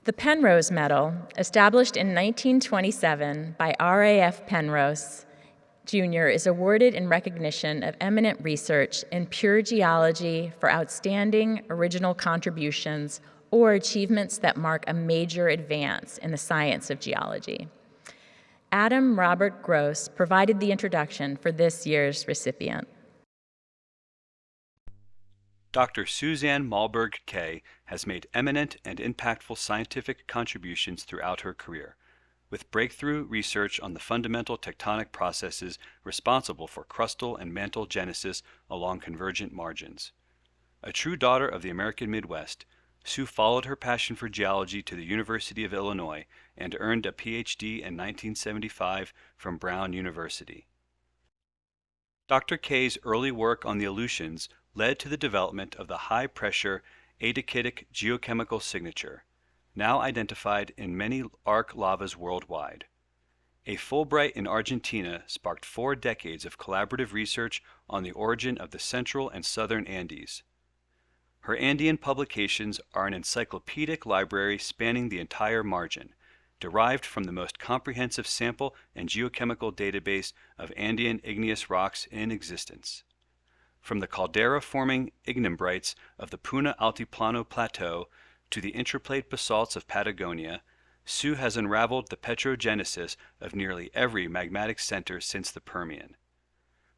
The Penrose Medal, established in 1927 by R.A.F. Penrose, Jr., is awarded in recognition of eminent research in pure geology for outstanding original contributions or achievements that mark a major advance in the science of geology. Adam Robert Gross provided the introduction for this year's recipient. Dr. Suzanne Malberg-Kay has made eminent and impactful scientific contributions throughout her career, with breakthrough research on the fundamental tectonic processes responsible for crustal and mantle genesis along convergent margins. A true daughter of the American Midwest, Sue followed her passion for geology to the University of Illinois and earned a PhD in 1975 from Brown University. Dr. K's early work on the Aleutians led to the development of the high-pressure adiabatic geochemical signature, now identified in many arc lavas worldwide. A Fulbright in Argentina sparked 4 decades of collaborative research on the origin of the Central and Southern Andes. Her Andean publications are an encyclopedic library spanning the entire margin, derived from the most comprehensive sample and geochemical database of Andean igneous rocks in existence. From the caldera-forming ignimbrites of the Puna Altiplano Plateau to the intraplate basalts of Patagonia, Sue has unraveled the petrogenesis of nearly every magmatic center since the Permian.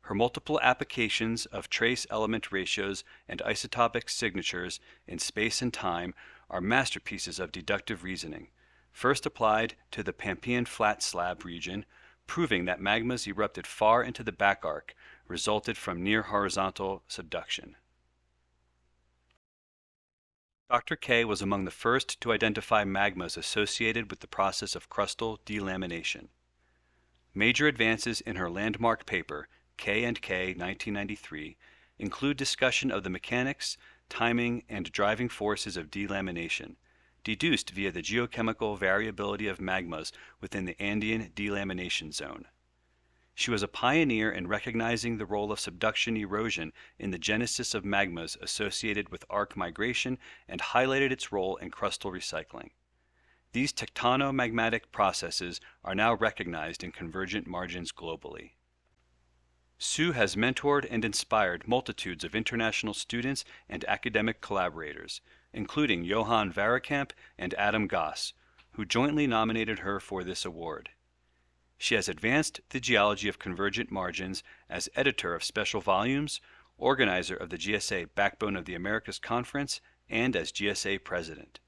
Her multiple applications of trace element ratios and isotopic signatures in space and time are masterpieces of deductive reasoning, first applied to the Pampean flat slab region, proving that magmas erupted far into the back arc resulted from near horizontal subduction. Dr. K was among the first to identify magmas associated with the process of crustal delamination. Major advances in her landmark paper, K&K 1993, include discussion of the mechanics, timing, and driving forces of delamination, deduced via the geochemical variability of magmas within the Andean delamination zone. She was a pioneer in recognizing the role of subduction erosion in the genesis of magmas associated with arc migration and highlighted its role in crustal recycling. These tectonomagmatic processes are now recognized in convergent margins globally. Sue has mentored and inspired multitudes of international students and academic collaborators, including Johan Varakamp and Adam Goss, who jointly nominated her for this award. She has advanced the geology of convergent margins as editor of special volumes, organizer of the GSA Backbone of the Americas Conference, and as GSA president.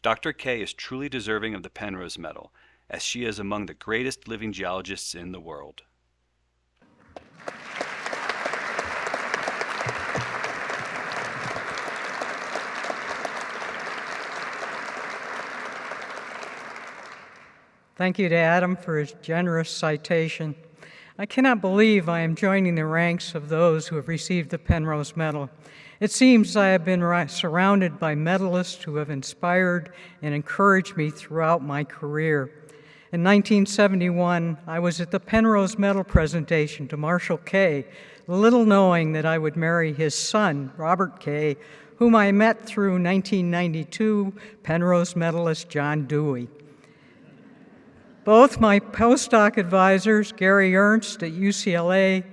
Dr. K is truly deserving of the Penrose Medal, as she is among the greatest living geologists in the world. Thank you to Adam for his generous citation. I cannot believe I am joining the ranks of those who have received the Penrose Medal. It seems I have been surrounded by medalists who have inspired and encouraged me throughout my career. In 1971, I was at the Penrose Medal presentation to Marshall Kay, little knowing that I would marry his son, Robert Kay, whom I met through 1992 Penrose medalist John Dewey. Both my postdoc advisors, Gary Ernst at UCLA,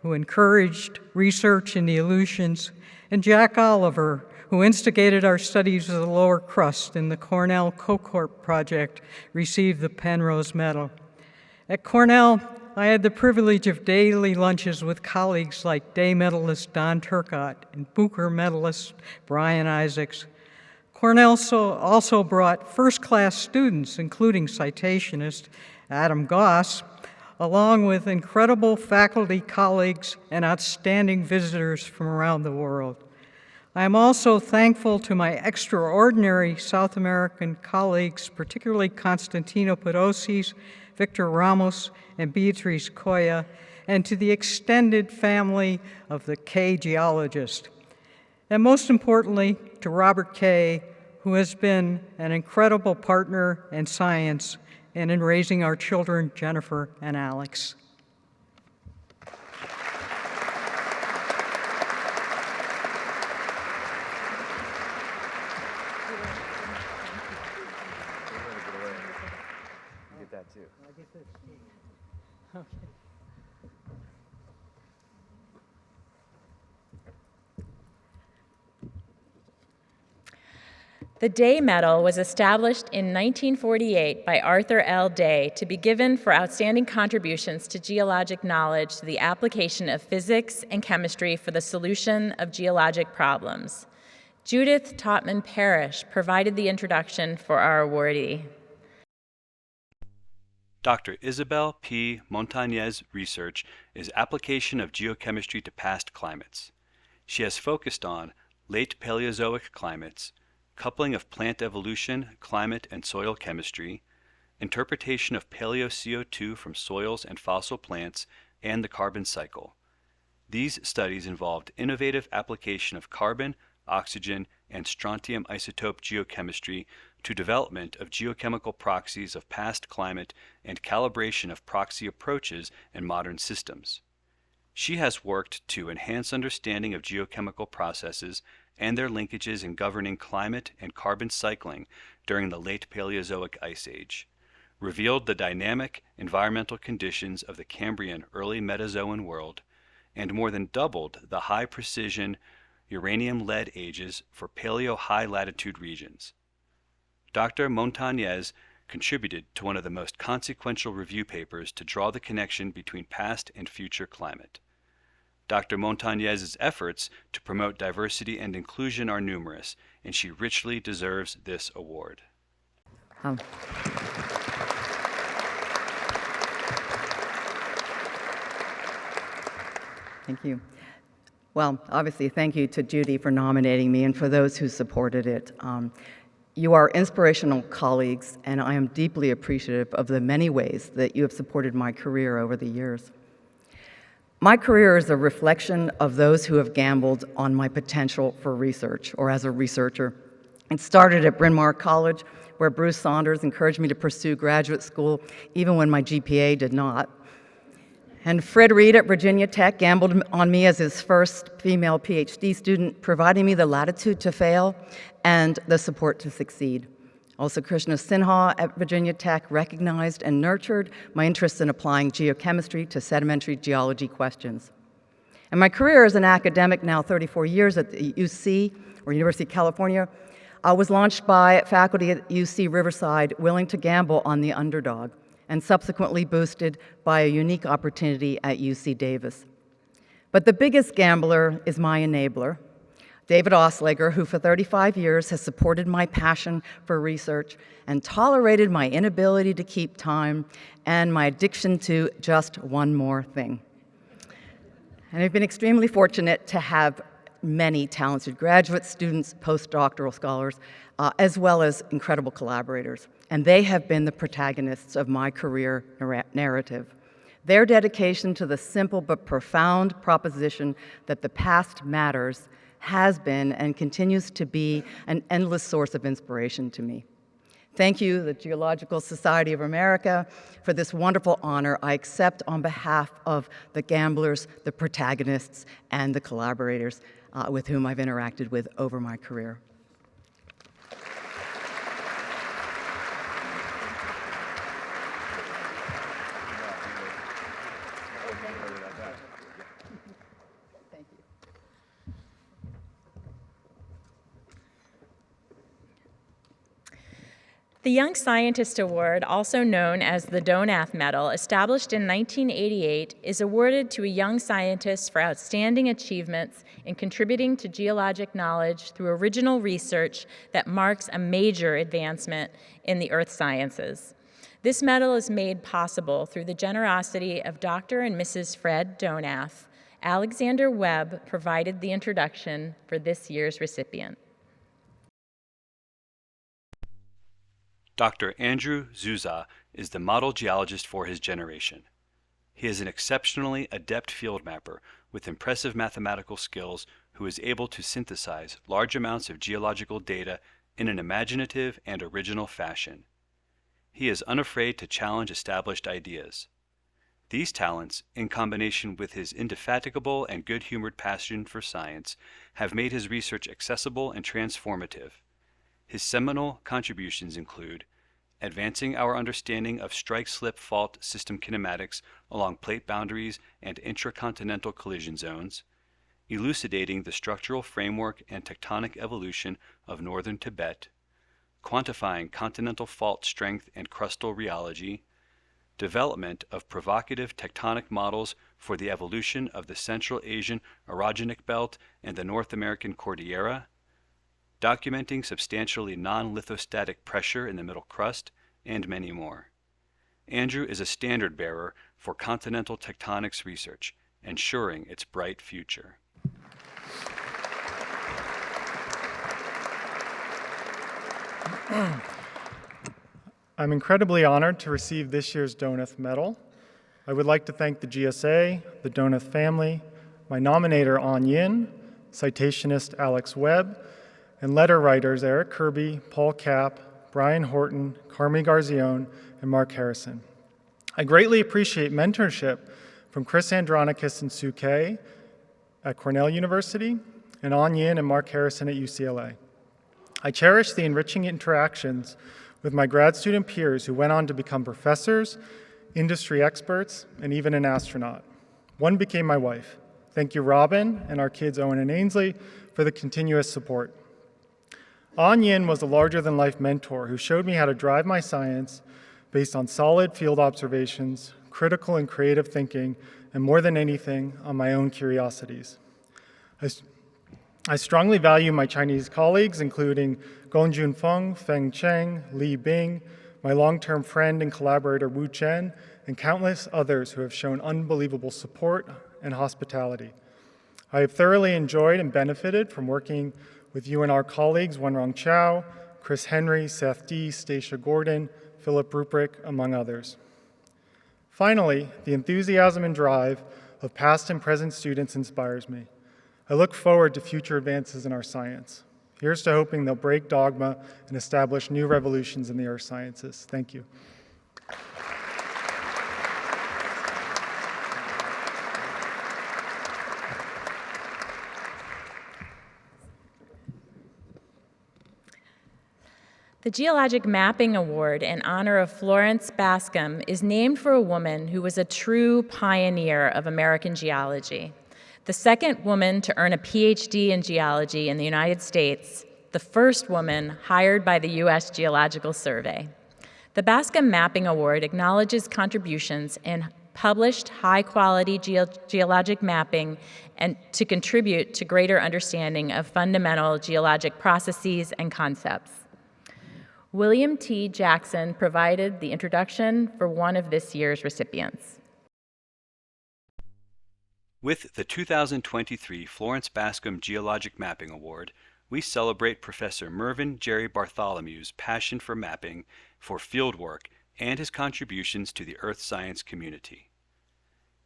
who encouraged research in the Aleutians, and Jack Oliver, who instigated our studies of the lower crust in the Cornell CoCorp project, received the Penrose Medal. At Cornell, I had the privilege of daily lunches with colleagues like Day medalist Don Turcotte and Booker medalist Brian Isaacs. Cornell also brought first-class students, including citationist Adam Goss, along with incredible faculty colleagues and outstanding visitors from around the world. I am also thankful to my extraordinary South American colleagues, particularly Constantino Perosis, Victor Ramos, and Beatriz Coya, and to the extended family of the K geologist. And most importantly, to Robert Kay, who has been an incredible partner in science and in raising our children, Jennifer and Alex. The Day Medal was established in 1948 by Arthur L. Day to be given for outstanding contributions to geologic knowledge to the application of physics and chemistry for the solution of geologic problems. Judith Tautman Parrish provided the introduction for our awardee. Dr. Isabel P. Montañez's research is application of geochemistry to past climates. She has focused on late Paleozoic climates, coupling of plant evolution, climate, and soil chemistry, interpretation of paleo-CO2 from soils and fossil plants, and the carbon cycle. These studies involved innovative application of carbon, oxygen, and strontium isotope geochemistry to development of geochemical proxies of past climate and calibration of proxy approaches in modern systems. She has worked to enhance understanding of geochemical processes and their linkages in governing climate and carbon cycling during the late Paleozoic Ice Age, revealed the dynamic environmental conditions of the Cambrian early Metazoan world, and more than doubled the high-precision uranium-lead ages for paleo-high-latitude regions. Dr. Montañez contributed to one of the most consequential review papers to draw the connection between past and future climate. Dr. Montañez's efforts to promote diversity and inclusion are numerous, and she richly deserves this award. Thank you. Well, obviously, thank you to Judy for nominating me and for those who supported it. You are inspirational colleagues, and I am deeply appreciative of the many ways that you have supported my career over the years. My career is a reflection of those who have gambled on my potential for research or as a researcher. It started at Bryn Mawr College, where Bruce Saunders encouraged me to pursue graduate school even when my GPA did not. And Fred Reed at Virginia Tech gambled on me as his first female PhD student, providing me the latitude to fail and the support to succeed. Also, Krishna Sinha at Virginia Tech recognized and nurtured my interest in applying geochemistry to sedimentary geology questions. And my career as an academic, now 34 years at the UC, or University of California, was launched by faculty at UC Riverside willing to gamble on the underdog, and subsequently boosted by a unique opportunity at UC Davis. But the biggest gambler is my enabler, David Osleger, who for 35 years has supported my passion for research and tolerated my inability to keep time and my addiction to just one more thing. And I've been extremely fortunate to have many talented graduate students, postdoctoral scholars, as well as incredible collaborators. And they have been the protagonists of my career narrative. Their dedication to the simple but profound proposition that the past matters has been and continues to be an endless source of inspiration to me. Thank you, the Geological Society of America, for this wonderful honor I accept on behalf of the gamblers, the protagonists, and the collaborators with whom I've interacted with over my career. The Young Scientist Award, also known as the Donath Medal, established in 1988, is awarded to a young scientist for outstanding achievements in contributing to geologic knowledge through original research that marks a major advancement in the earth sciences. This medal is made possible through the generosity of Dr. and Mrs. Fred Donath. Alexander Webb provided the introduction for this year's recipient. Dr. Andrew Zuza is the model geologist for his generation. He is an exceptionally adept field mapper with impressive mathematical skills who is able to synthesize large amounts of geological data in an imaginative and original fashion. He is unafraid to challenge established ideas. These talents, in combination with his indefatigable and good-humored passion for science, have made his research accessible and transformative. His seminal contributions include advancing our understanding of strike-slip fault system kinematics along plate boundaries and intracontinental collision zones, elucidating the structural framework and tectonic evolution of northern Tibet, quantifying continental fault strength and crustal rheology, development of provocative tectonic models for the evolution of the Central Asian orogenic belt and the North American Cordillera, documenting substantially non-lithostatic pressure in the middle crust, and many more. Andrew is a standard bearer for continental tectonics research, ensuring its bright future. I'm incredibly honored to receive this year's Donath Medal. I would like to thank the GSA, the Donath family, my nominator An Yin, citationist Alex Webb, and letter writers Eric Kirby, Paul Kapp, Brian Horton, Carmi Garzione, and Mark Harrison. I greatly appreciate mentorship from Chris Andronikis and Sue Kay at Cornell University, and An Yin and Mark Harrison at UCLA. I cherish the enriching interactions with my grad student peers who went on to become professors, industry experts, and even an astronaut. One became my wife. Thank you, Robin, and our kids, Owen and Ainsley, for the continuous support. An Yin was a larger-than-life mentor who showed me how to drive my science based on solid field observations, critical and creative thinking, and more than anything, on my own curiosities. I strongly value my Chinese colleagues, including Gongjun Feng, Feng Cheng, Li Bing, my long-term friend and collaborator Wu Chen, and countless others who have shown unbelievable support and hospitality. I have thoroughly enjoyed and benefited from working with you and our colleagues Wenrong Chow, Chris Henry, Seth Dee, Stacia Gordon, Philip Ruprecht, among others. Finally, the enthusiasm and drive of past and present students inspires me. I look forward to future advances in our science. Here's to hoping they'll break dogma and establish new revolutions in the earth sciences. Thank you. The Geologic Mapping Award in honor of Florence Bascom is named for a woman who was a true pioneer of American geology. The second woman to earn a PhD in geology in the United States, the first woman hired by the U.S. Geological Survey. The Bascom Mapping Award acknowledges contributions in published high-quality geologic mapping and to contribute to greater understanding of fundamental geologic processes and concepts. William T. Jackson provided the introduction for one of this year's recipients. With the 2023 Florence Bascom Geologic Mapping Award, we celebrate Professor Mervyn Jerry Bartholomew's passion for mapping, for fieldwork, and his contributions to the earth science community.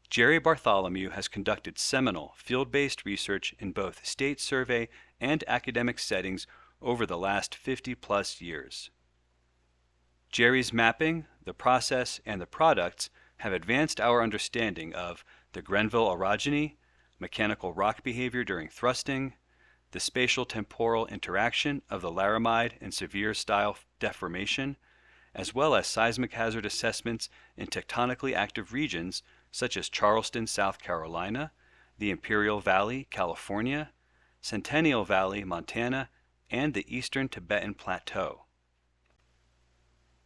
Jerry Bartholomew has conducted seminal field-based research in both state survey and academic settings over the last 50-plus years. Jerry's mapping, the process, and the products have advanced our understanding of the Grenville orogeny, mechanical rock behavior during thrusting, the spatial-temporal interaction of the Laramide and Sevier-style deformation, as well as seismic hazard assessments in tectonically active regions such as Charleston, South Carolina, the Imperial Valley, California, Centennial Valley, Montana, and the Eastern Tibetan Plateau.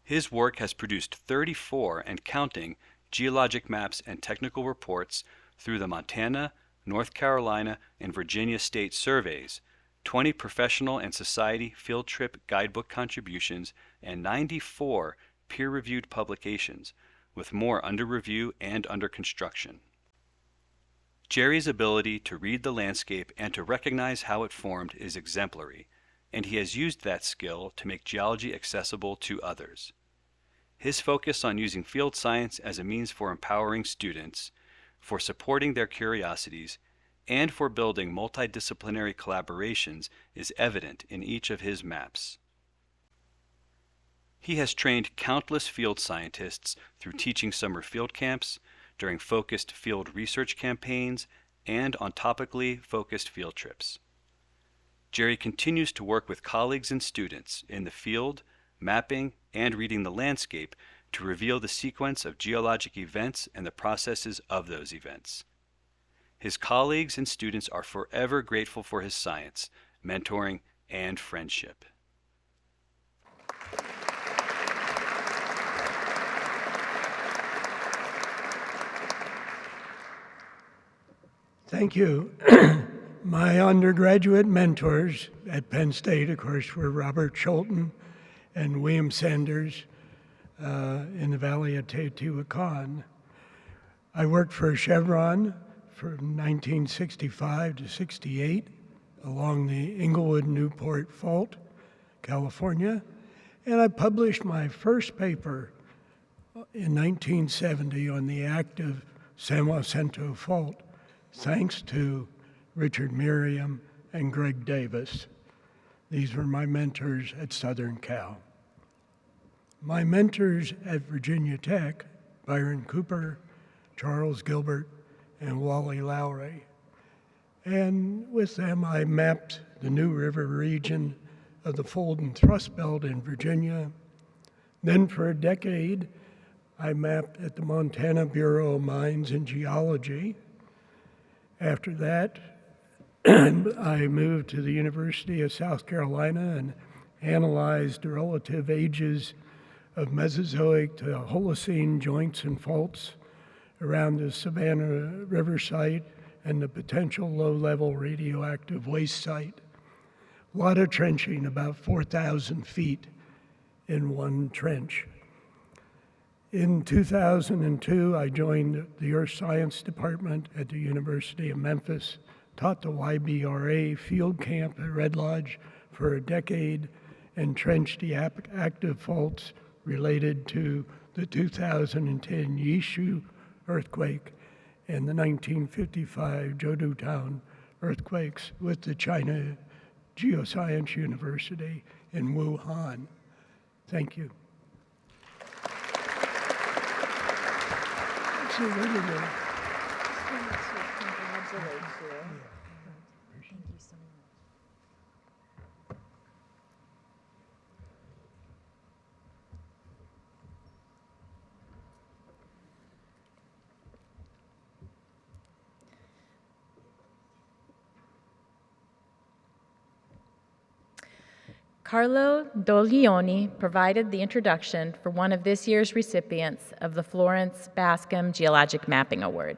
His work has produced 34 and counting geologic maps and technical reports through the Montana, North Carolina, and Virginia state surveys, 20 professional and society field trip guidebook contributions, and 94 peer-reviewed publications, with more under review and under construction. Jerry's ability to read the landscape and to recognize how it formed is exemplary, and he has used that skill to make geology accessible to others. His focus on using field science as a means for empowering students, for supporting their curiosities, and for building multidisciplinary collaborations is evident in each of his maps. He has trained countless field scientists through teaching summer field camps, during focused field research campaigns, and on topically focused field trips. Jerry continues to work with colleagues and students in the field, mapping, and reading the landscape to reveal the sequence of geologic events and the processes of those events. His colleagues and students are forever grateful for his science, mentoring, and friendship. Thank you. My undergraduate mentors at Penn State, of course, were Robert Schulten and William Sanders in the Valley of Teotihuacan. I worked for Chevron from 1965 to 68 along the Inglewood-Newport Fault, California, And I published my first paper in 1970 on the active San Jacinto Fault, thanks to Richard Merriam and Greg Davis. These were my mentors at Southern Cal. My mentors at Virginia Tech, Byron Cooper, Charles Gilbert, and Wally Lowry. And with them, I mapped the New River region of the Fold and Thrust Belt in Virginia. Then for a decade, I mapped at the Montana Bureau of Mines and Geology. After that, I moved to the University of South Carolina and analyzed the relative ages of Mesozoic to Holocene joints and faults around the Savannah River site and the potential low-level radioactive waste site. A lot of trenching, about 4,000 feet in one trench. In 2002, I joined the Earth Science Department at the University of Memphis, taught the YBRA field camp at Red Lodge for a decade, and trenched the active faults related to the 2010 Yishu earthquake and the 1955 Jodutown earthquakes with the China Geoscience University in Wuhan. Thank you. Carlo Doglioni provided the introduction for one of this year's recipients of the Florence Bascom Geologic Mapping Award.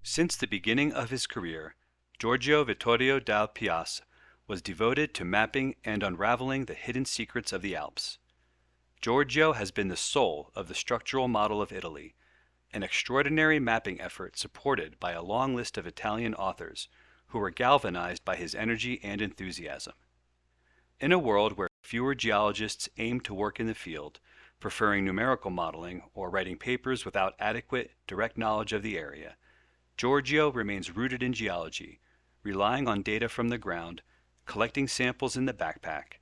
Since the beginning of his career, Giorgio Vittorio dal Piaz was devoted to mapping and unraveling the hidden secrets of the Alps. Giorgio has been the soul of the structural model of Italy, an extraordinary mapping effort supported by a long list of Italian authors who were galvanized by his energy and enthusiasm. In a world where fewer geologists aim to work in the field, preferring numerical modeling or writing papers without adequate, direct knowledge of the area, Giorgio remains rooted in geology, relying on data from the ground, collecting samples in the backpack,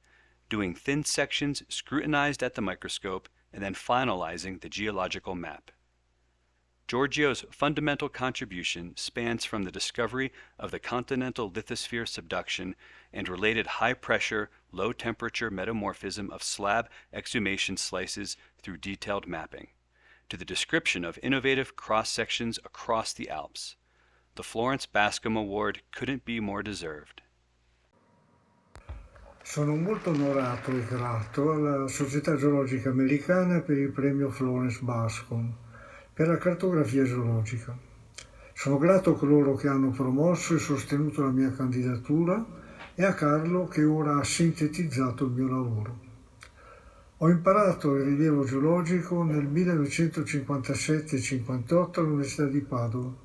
doing thin sections scrutinized at the microscope, and then finalizing the geological map. Giorgio's fundamental contribution spans from the discovery of the continental lithosphere subduction and related high-pressure, low-temperature metamorphism of slab exhumation slices through detailed mapping, to the description of innovative cross-sections across the Alps. The Florence Bascom Award couldn't be more deserved. Sono molto onorato e grato alla Società Geologica Americana per il premio Florence Bascom per la cartografia geologica. Sono grato a coloro che hanno promosso e sostenuto la mia candidatura e a Carlo che ora ha sintetizzato il mio lavoro. Ho imparato il rilievo geologico nel 1957-58 all'Università di Padova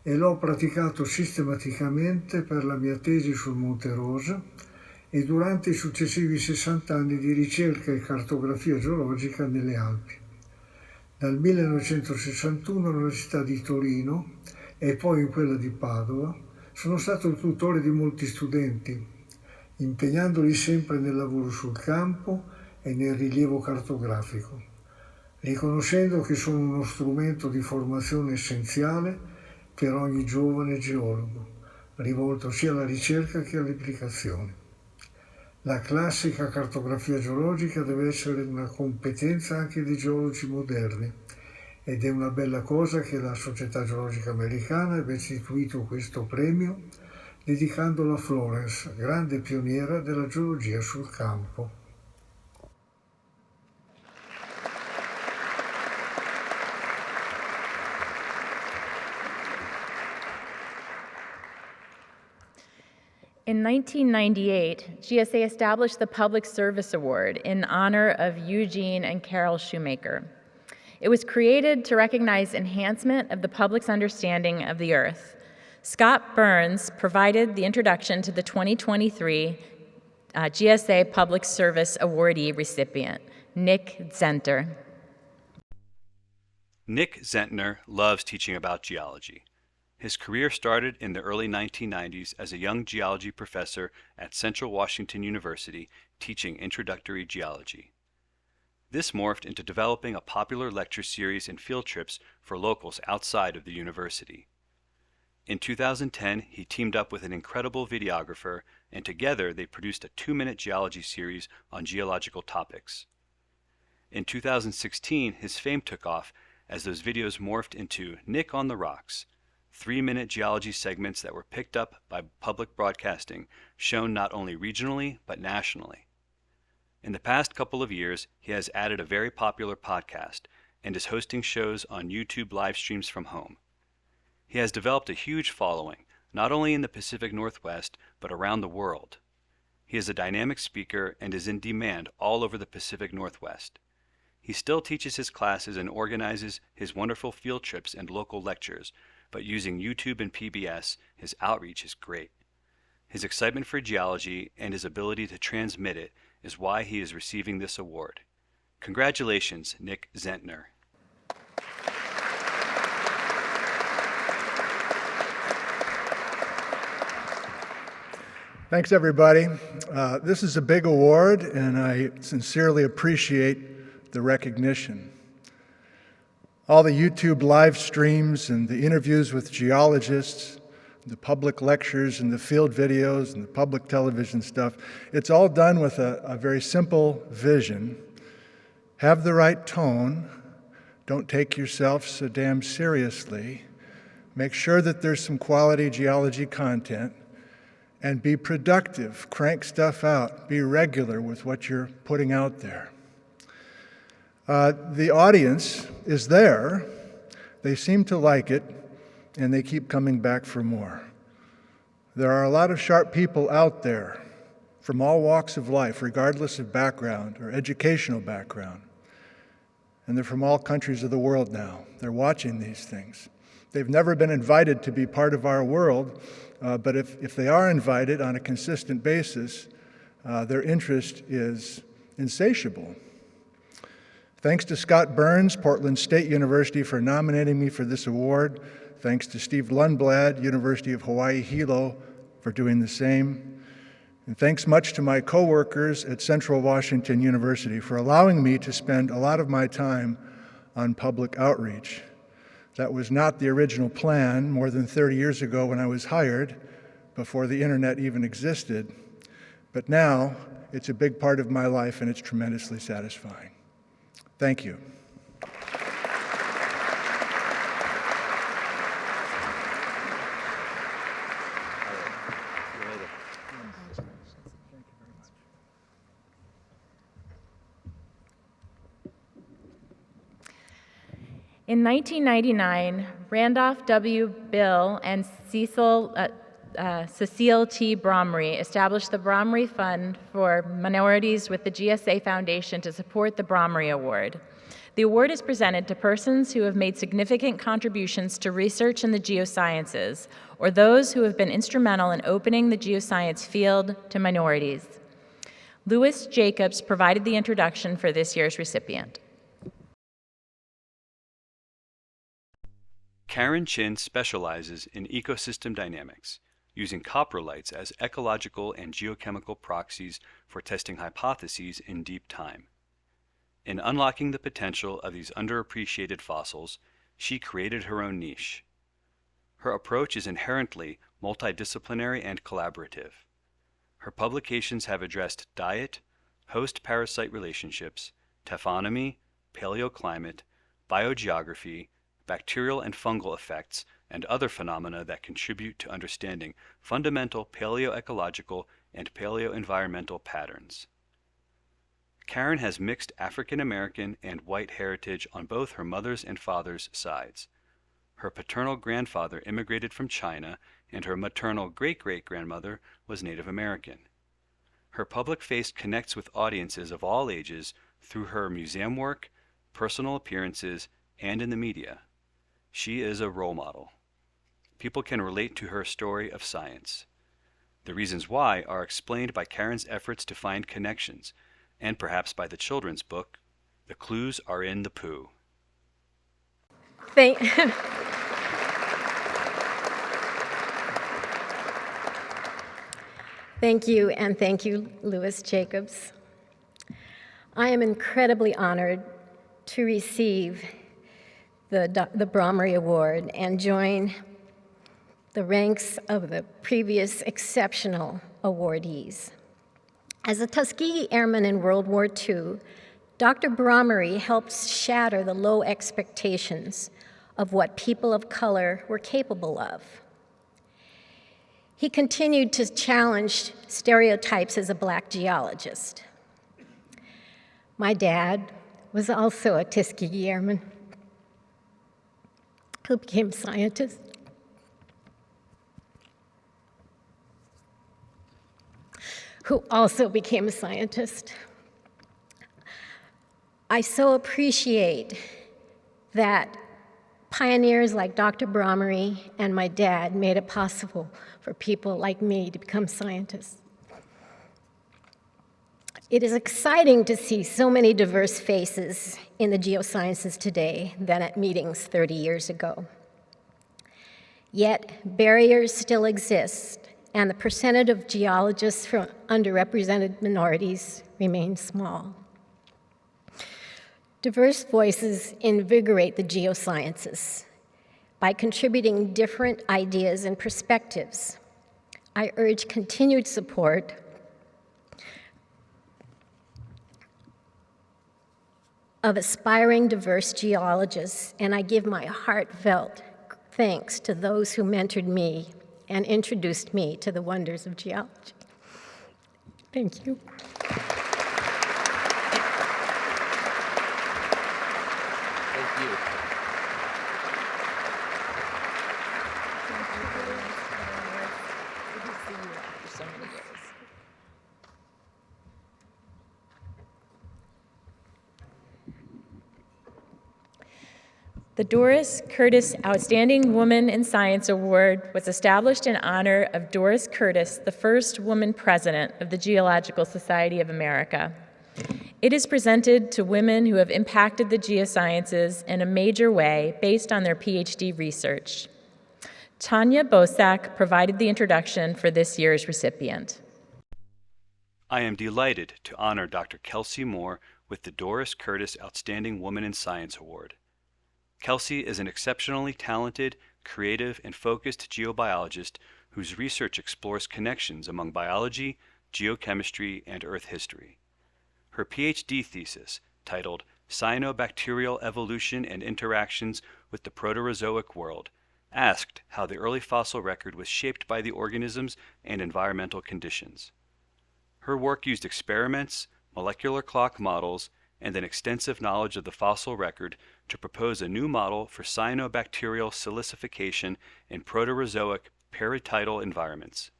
e l'ho praticato sistematicamente per la mia tesi sul Monte Rosa e durante i successivi 60 anni di ricerca e cartografia geologica nelle Alpi. Dal 1961 all'Università di Torino e poi in quella di Padova sono stato il tutore di molti studenti, impegnandoli sempre nel lavoro sul campo e nel rilievo cartografico, riconoscendo che sono uno strumento di formazione essenziale per ogni giovane geologo, rivolto sia alla ricerca che all'applicazione. La classica cartografia geologica deve essere una competenza anche dei geologi moderni ed è una bella cosa che la Società Geologica Americana abbia istituito questo premio dedicandolo a Florence, grande pioniera della geologia sul campo. In 1998, GSA established the Public Service Award in honor of Eugene and Carol Shoemaker. It was created to recognize enhancement of the public's understanding of the Earth. Scott Burns provided the introduction to the 2023 GSA Public Service Awardee recipient, Nick Zenter. Nick Zentner loves teaching about geology. His career started in the early 1990s as a young geology professor at Central Washington University teaching introductory geology. This morphed into developing a popular lecture series and field trips for locals outside of the university. In 2010, he teamed up with an incredible videographer, and together they produced a 2-minute geology series on geological topics. In 2016, his fame took off as those videos morphed into Nick on the Rocks, 3-minute geology segments that were picked up by public broadcasting, shown not only regionally but nationally. In the past couple of years, he has added a very popular podcast and is hosting shows on YouTube live streams from home. He has developed a huge following, not only in the Pacific Northwest, but around the world. He is a dynamic speaker and is in demand all over the Pacific Northwest. He still teaches his classes and organizes his wonderful field trips and local lectures, but using YouTube and PBS, his outreach is great. His excitement for geology and his ability to transmit it is why he is receiving this award. Congratulations, Nick Zentner. Thanks, everybody. This is a big award, and I sincerely appreciate the recognition. All the YouTube live streams and the interviews with geologists, the public lectures and the field videos and the public television stuff, it's all done with a very simple vision. Have the right tone. Don't take yourself so damn seriously. Make sure that there's some quality geology content. And be productive. Crank stuff out. Be regular with what you're putting out there. The audience is there. They seem to like it, and they keep coming back for more. There are a lot of sharp people out there from all walks of life, regardless of background or educational background. And they're from all countries of the world now. They're watching these things. They've never been invited to be part of our world, but if they are invited on a consistent basis, their interest is insatiable. Thanks to Scott Burns, Portland State University, for nominating me for this award. Thanks to Steve Lundblad, University of Hawaii Hilo, for doing the same. And thanks much to my coworkers at Central Washington University for allowing me to spend a lot of my time on public outreach. That was not the original plan more than 30 years ago when I was hired, before the internet even existed. But now, it's a big part of my life and it's tremendously satisfying. Thank you. In 1999, Randolph W. Bill and Cecile T. Bromry established the Bromry Fund for Minorities with the GSA Foundation to support the Bromry Award. The award is presented to persons who have made significant contributions to research in the geosciences, or those who have been instrumental in opening the geoscience field to minorities. Louis Jacobs provided the introduction for this year's recipient. Karen Chin specializes in ecosystem dynamics, using coprolites as ecological and geochemical proxies for testing hypotheses in deep time. In unlocking the potential of these underappreciated fossils, she created her own niche. Her approach is inherently multidisciplinary and collaborative. Her publications have addressed diet, host-parasite relationships, taphonomy, paleoclimate, biogeography, bacterial and fungal effects, and other phenomena that contribute to understanding fundamental paleoecological and paleoenvironmental patterns. Karen has mixed African American and white heritage on both her mother's and father's sides. Her paternal grandfather immigrated from China, and her maternal great-great-grandmother was Native American. Her public face connects with audiences of all ages through her museum work, personal appearances, and in the media. She is a role model. People can relate to her story of science. The reasons why are explained by Karen's efforts to find connections, and perhaps by the children's book, The Clues Are in the Poo. Thank you, and thank you, Louis Jacobs. I am incredibly honored to receive the Bromry Award and join the ranks of the previous exceptional awardees. As a Tuskegee Airman in World War II, Dr. Bromry helped shatter the low expectations of what people of color were capable of. He continued to challenge stereotypes as a black geologist. My dad was also a Tuskegee Airman who became a scientist. I so appreciate that pioneers like Dr. Bromry and my dad made it possible for people like me to become scientists. It is exciting to see so many diverse faces in the geosciences today than at meetings 30 years ago. Yet barriers still exist, and the percentage of geologists from underrepresented minorities remains small. Diverse voices invigorate the geosciences by contributing different ideas and perspectives. I urge continued support of aspiring diverse geologists, and I give my heartfelt thanks to those who mentored me and introduced me to the wonders of geology. Thank you. The Doris Curtis Outstanding Woman in Science Award was established in honor of Doris Curtis, the first woman president of the Geological Society of America. It is presented to women who have impacted the geosciences in a major way based on their PhD research. Tanya Bosak provided the introduction for this year's recipient. I am delighted to honor Dr. Kelsey Moore with the Doris Curtis Outstanding Woman in Science Award. Kelsey is an exceptionally talented, creative, and focused geobiologist whose research explores connections among biology, geochemistry, and Earth history. Her PhD thesis, titled Cyanobacterial Evolution and Interactions with the Proterozoic World, asked how the early fossil record was shaped by the organisms and environmental conditions. Her work used experiments, molecular clock models, and an extensive knowledge of the fossil record to propose a new model for cyanobacterial silicification in Proterozoic peritidal environments.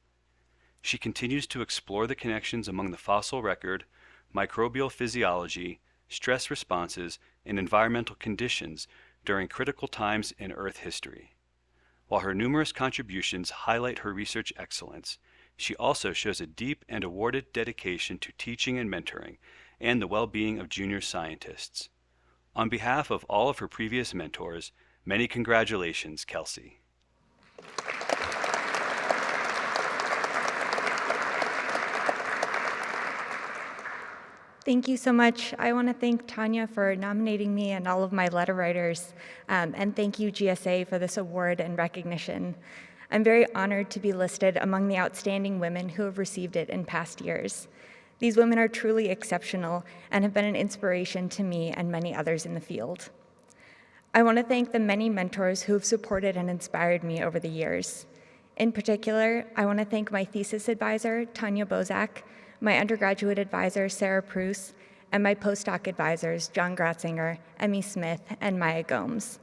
She continues to explore the connections among the fossil record, microbial physiology, stress responses, and environmental conditions during critical times in Earth history. While her numerous contributions highlight her research excellence, she also shows a deep and awarded dedication to teaching and mentoring, and the well-being of junior scientists. On behalf of all of her previous mentors, many congratulations, Kelsey. Thank you so much. I want to thank Tanya for nominating me and all of my letter writers, and thank you, GSA, for this award and recognition. I'm very honored to be listed among the outstanding women who have received it in past years. These women are truly exceptional and have been an inspiration to me and many others in the field. I want to thank the many mentors who have supported and inspired me over the years. In particular, I want to thank my thesis advisor, Tanya Bosak, my undergraduate advisor, Sarah Pruce, and my postdoc advisors, John Gratzinger, Emmy Smith, and Maya Gomes.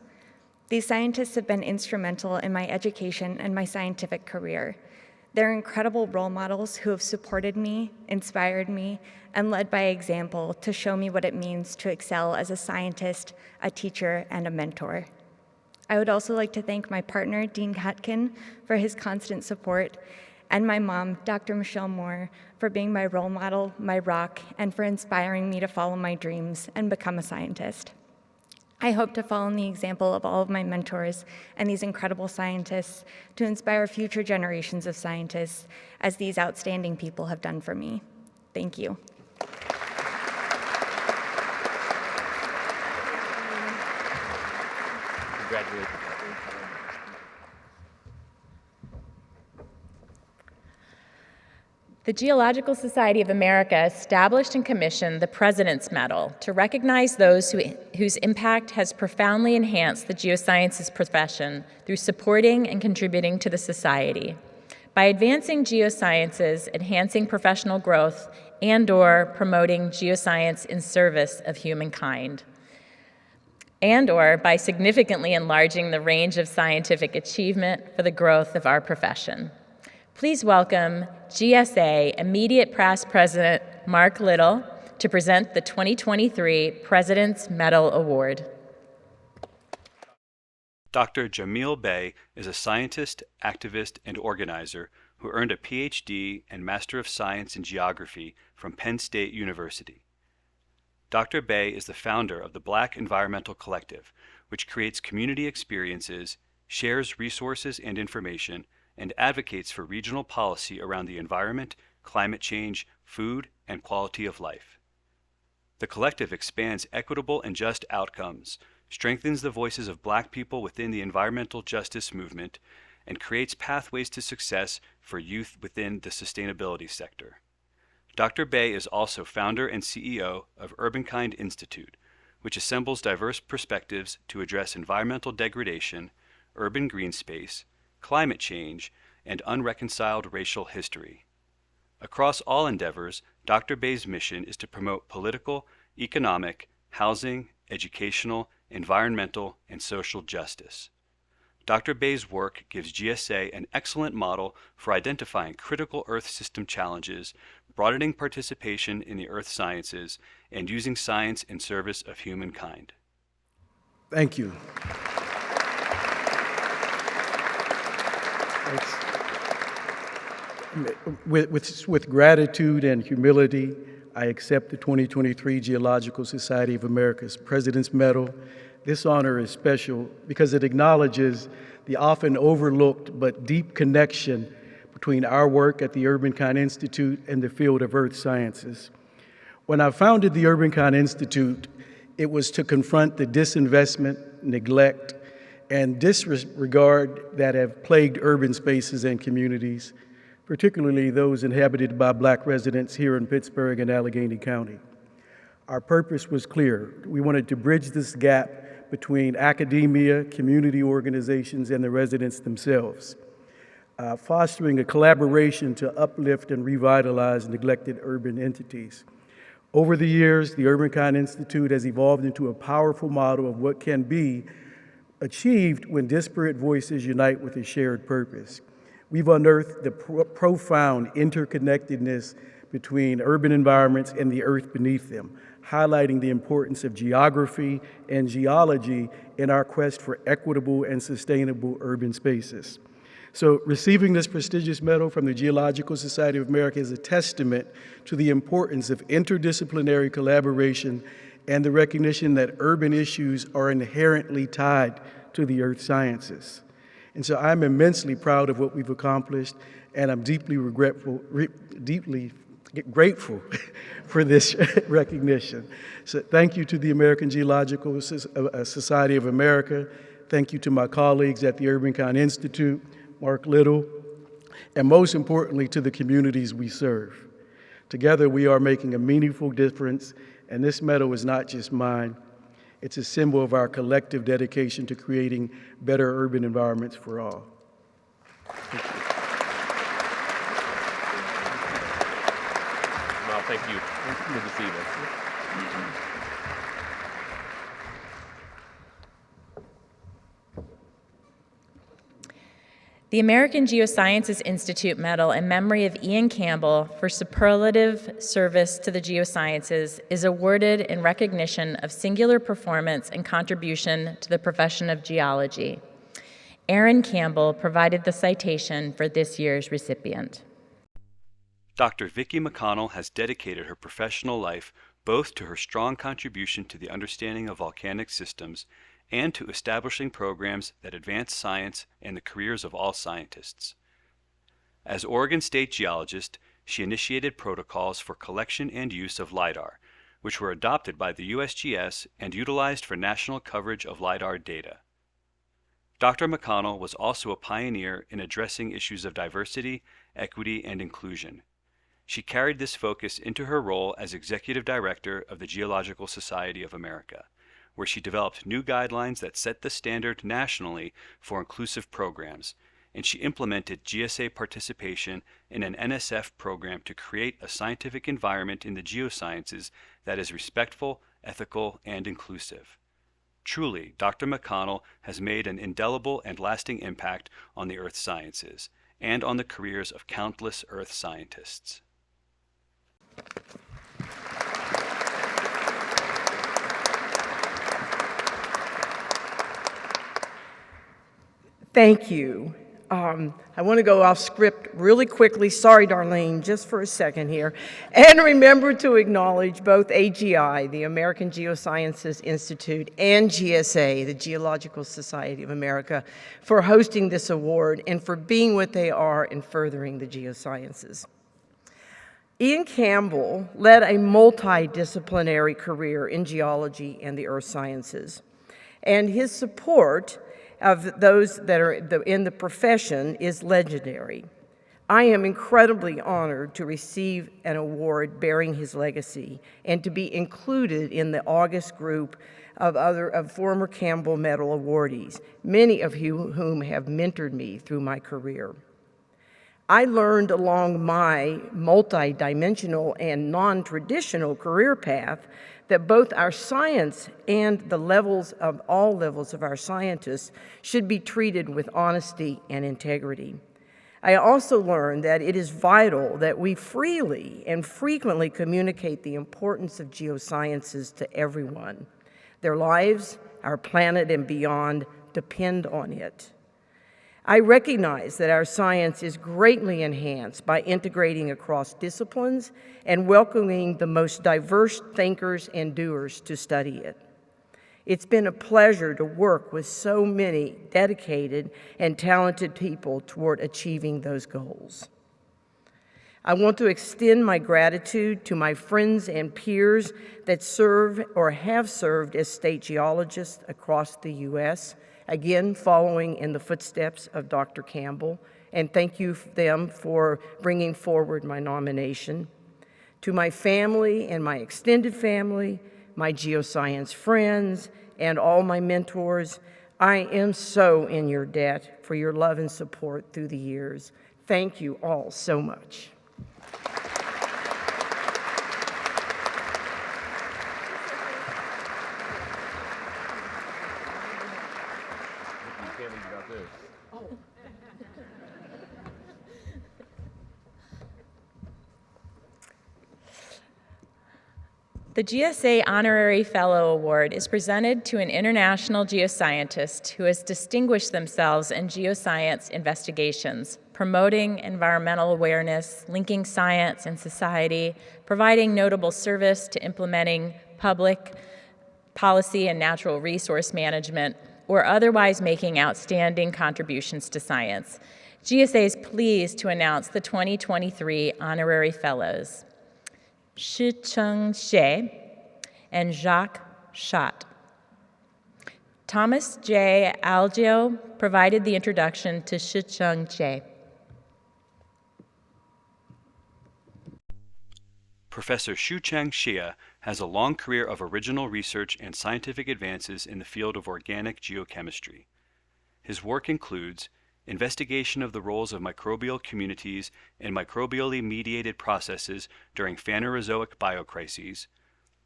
These scientists have been instrumental in my education and my scientific career. They're incredible role models who have supported me, inspired me, and led by example to show me what it means to excel as a scientist, a teacher, and a mentor. I would also like to thank my partner, Dean Hutkin, for his constant support, and my mom, Dr. Michelle Moore, for being my role model, my rock, and for inspiring me to follow my dreams and become a scientist. I hope to follow in the example of all of my mentors and these incredible scientists to inspire future generations of scientists as these outstanding people have done for me. Thank you. Congratulations. The Geological Society of America established and commissioned the President's Medal to recognize those whose impact has profoundly enhanced the geosciences profession through supporting and contributing to the society. By advancing geosciences, enhancing professional growth, and/or promoting geoscience in service of humankind, and/or by significantly enlarging the range of scientific achievement for the growth of our profession. Please welcome GSA Immediate Past President Mark Little to present the 2023 President's Medal Award. Dr. Jamil Bey is a scientist, activist, and organizer who earned a PhD and Master of Science in Geography from Penn State University. Dr. Bey is the founder of the Black Environmental Collective, which creates community experiences, shares resources and information, and advocates for regional policy around the environment, climate change, food, and quality of life. The collective expands equitable and just outcomes, strengthens the voices of Black people within the environmental justice movement, and creates pathways to success for youth within the sustainability sector. Dr. Bey is also founder and CEO of Urbankind Institute, which assembles diverse perspectives to address environmental degradation, urban green space, climate change, and unreconciled racial history. Across all endeavors, Dr. Bey's mission is to promote political, economic, housing, educational, environmental, and social justice. Dr. Bey's work gives GSA an excellent model for identifying critical Earth system challenges, broadening participation in the earth sciences, and using science in service of humankind. Thank you. With gratitude and humility, I accept the 2023 Geological Society of America's President's Medal. This honor is special because it acknowledges the often overlooked but deep connection between our work at the Urbankind Institute and the field of earth sciences. When I founded the Urbankind Institute, it was to confront the disinvestment, neglect, and disregard that have plagued urban spaces and communities, particularly those inhabited by Black residents here in Pittsburgh and Allegheny County. Our purpose was clear. We wanted to bridge this gap between academia, community organizations, and the residents themselves, fostering a collaboration to uplift and revitalize neglected urban entities. Over the years, the Urbankind Institute has evolved into a powerful model of what can be achieved when disparate voices unite with a shared purpose. We've unearthed the profound interconnectedness between urban environments and the earth beneath them, highlighting the importance of geography and geology in our quest for equitable and sustainable urban spaces. So receiving this prestigious medal from the Geological Society of America is a testament to the importance of interdisciplinary collaboration and the recognition that urban issues are inherently tied to the earth sciences. And so I'm immensely proud of what we've accomplished, and I'm deeply grateful for this recognition. So thank you to the American Geological Society of America. Thank you to my colleagues at the Urbankind Institute, Mark Little, and most importantly to the communities we serve. Together we are making a meaningful difference, and this medal is not just mine. It's a symbol of our collective dedication to creating better urban environments for all. Thank you. Well, thank you. Good to see you. The American Geosciences Institute Medal in memory of Ian Campbell for superlative service to the geosciences is awarded in recognition of singular performance and contribution to the profession of geology. Aaron Campbell provided the citation for this year's recipient. Dr. Vicki McConnell has dedicated her professional life both to her strong contribution to the understanding of volcanic systems and to establishing programs that advance science and the careers of all scientists. As Oregon State geologist, she initiated protocols for collection and use of LIDAR, which were adopted by the USGS and utilized for national coverage of LIDAR data. Dr. McConnell was also a pioneer in addressing issues of diversity, equity, and inclusion. She carried this focus into her role as Executive Director of the Geological Society of America, where she developed new guidelines that set the standard nationally for inclusive programs, and she implemented GSA participation in an NSF program to create a scientific environment in the geosciences that is respectful, ethical, and inclusive. Truly, Dr. McConnell has made an indelible and lasting impact on the earth sciences and on the careers of countless earth scientists. Thank you. I want to go off script really quickly. Sorry, Darlene, just for a second here. And remember to acknowledge both AGI, the American Geosciences Institute, and GSA, the Geological Society of America, for hosting this award and for being what they are in furthering the geosciences. Ian Campbell led a multidisciplinary career in geology and the earth sciences, and his support of those that are in the profession is legendary. I am incredibly honored to receive an award bearing his legacy and to be included in the August group of former Campbell Medal awardees, many of whom have mentored me through my career. I learned along my multidimensional and non-traditional career path that both our science and the all levels of our scientists should be treated with honesty and integrity. I also learned that it is vital that we freely and frequently communicate the importance of geosciences to everyone. Their lives, our planet, and beyond depend on it. I recognize that our science is greatly enhanced by integrating across disciplines and welcoming the most diverse thinkers and doers to study it. It's been a pleasure to work with so many dedicated and talented people toward achieving those goals. I want to extend my gratitude to my friends and peers that serve or have served as state geologists across the U.S., again, following in the footsteps of Dr. Campbell, and thank you them for bringing forward my nomination. To my family and my extended family, my geoscience friends, and all my mentors, I am so in your debt for your love and support through the years. Thank you all so much. The GSA Honorary Fellow Award is presented to an international geoscientist who has distinguished themselves in geoscience investigations, promoting environmental awareness, linking science and society, providing notable service to implementing public policy and natural resource management, or otherwise making outstanding contributions to science. GSA is pleased to announce the 2023 Honorary Fellows. Shi-Cheng Xie and Jacques Schott. Thomas J. Algio provided the introduction to Shi-Cheng Xie. Professor Shi-Cheng Xie has a long career of original research and scientific advances in the field of organic geochemistry. His work includes investigation of the roles of microbial communities and microbially mediated processes during Phanerozoic biocrises,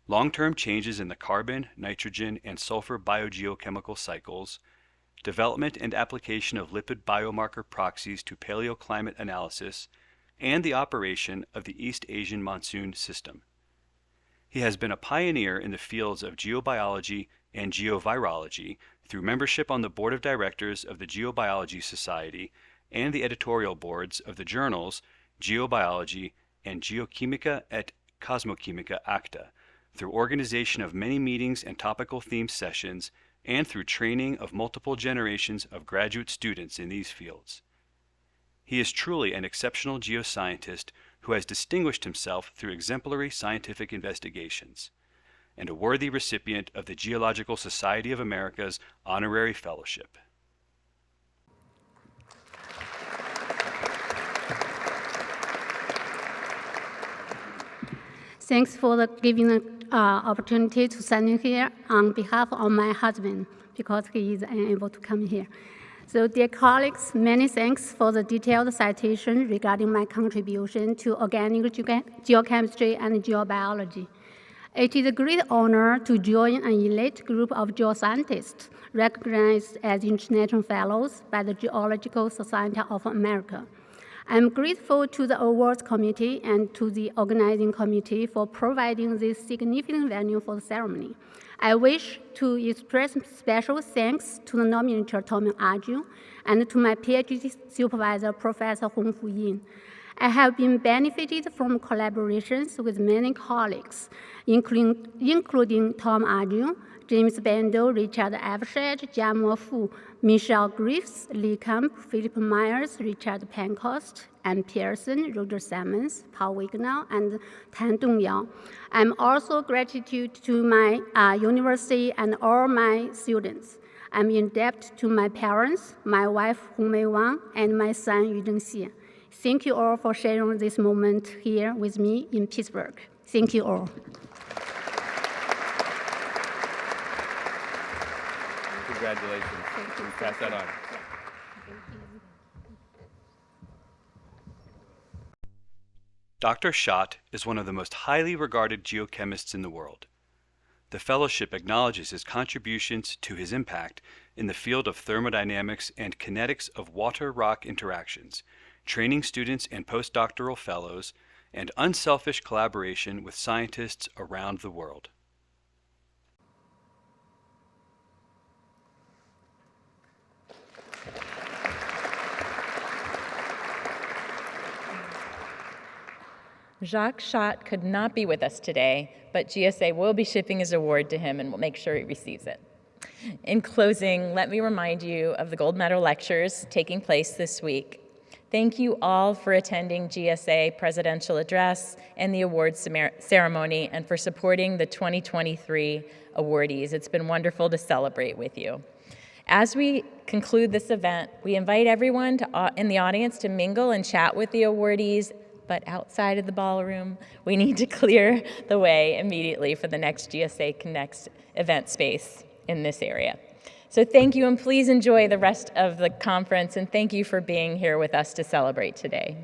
long-term changes in the carbon, nitrogen, and sulfur biogeochemical cycles, development and application of lipid biomarker proxies to paleoclimate analysis, and the operation of the East Asian monsoon system. He has been a pioneer in the fields of geobiology and geovirology through membership on the board of directors of the Geobiology Society and the editorial boards of the journals Geobiology and Geochimica et Cosmochimica Acta, through organization of many meetings and topical theme sessions, and through training of multiple generations of graduate students in these fields. He is truly an exceptional geoscientist who has distinguished himself through exemplary scientific investigations, and a worthy recipient of the Geological Society of America's Honorary Fellowship. Thanks for giving the opportunity to stand here on behalf of my husband, because he is unable to come here. So, dear colleagues, many thanks for the detailed citation regarding my contribution to organic geochemistry and geobiology. It is a great honor to join an elite group of geoscientists recognized as international fellows by the Geological Society of America. I'm grateful to the awards committee and to the organizing committee for providing this significant venue for the ceremony. I wish to express special thanks to the nominator, Tommy Aju, and to my PhD supervisor, Professor Hongfu Yin. I have been benefited from collaborations with many colleagues, including Tom Aju, James Bendo, Richard Evershed, Jiamo Fu, Michelle Griffiths, Lee Camp, Philip Myers, Richard Pancost, Ann Pearson, Roger Simmons, Paul Wignall, and Tan Dongyao. I'm also gratitude to my university and all my students. I'm in debt to my parents, my wife, Hong Mei Wang, and my son, Yu Zhengxie. Thank you all for sharing this moment here with me in Pittsburgh. Thank you all. Congratulations. Thank you. Pass that on. Dr. Schott is one of the most highly regarded geochemists in the world. The fellowship acknowledges his contributions to his impact in the field of thermodynamics and kinetics of water-rock interactions, training students and postdoctoral fellows, and unselfish collaboration with scientists around the world. Jacques Schott could not be with us today, but GSA will be shipping his award to him and will make sure he receives it. In closing, let me remind you of the gold medal lectures taking place this week. Thank you all for attending GSA Presidential Address and the awards ceremony, and for supporting the 2023 awardees. It's been wonderful to celebrate with you. As we conclude this event, we invite everyone in the audience to mingle and chat with the awardees, but outside of the ballroom, we need to clear the way immediately for the next GSA Connects event space in this area. So thank you, and please enjoy the rest of the conference, and thank you for being here with us to celebrate today.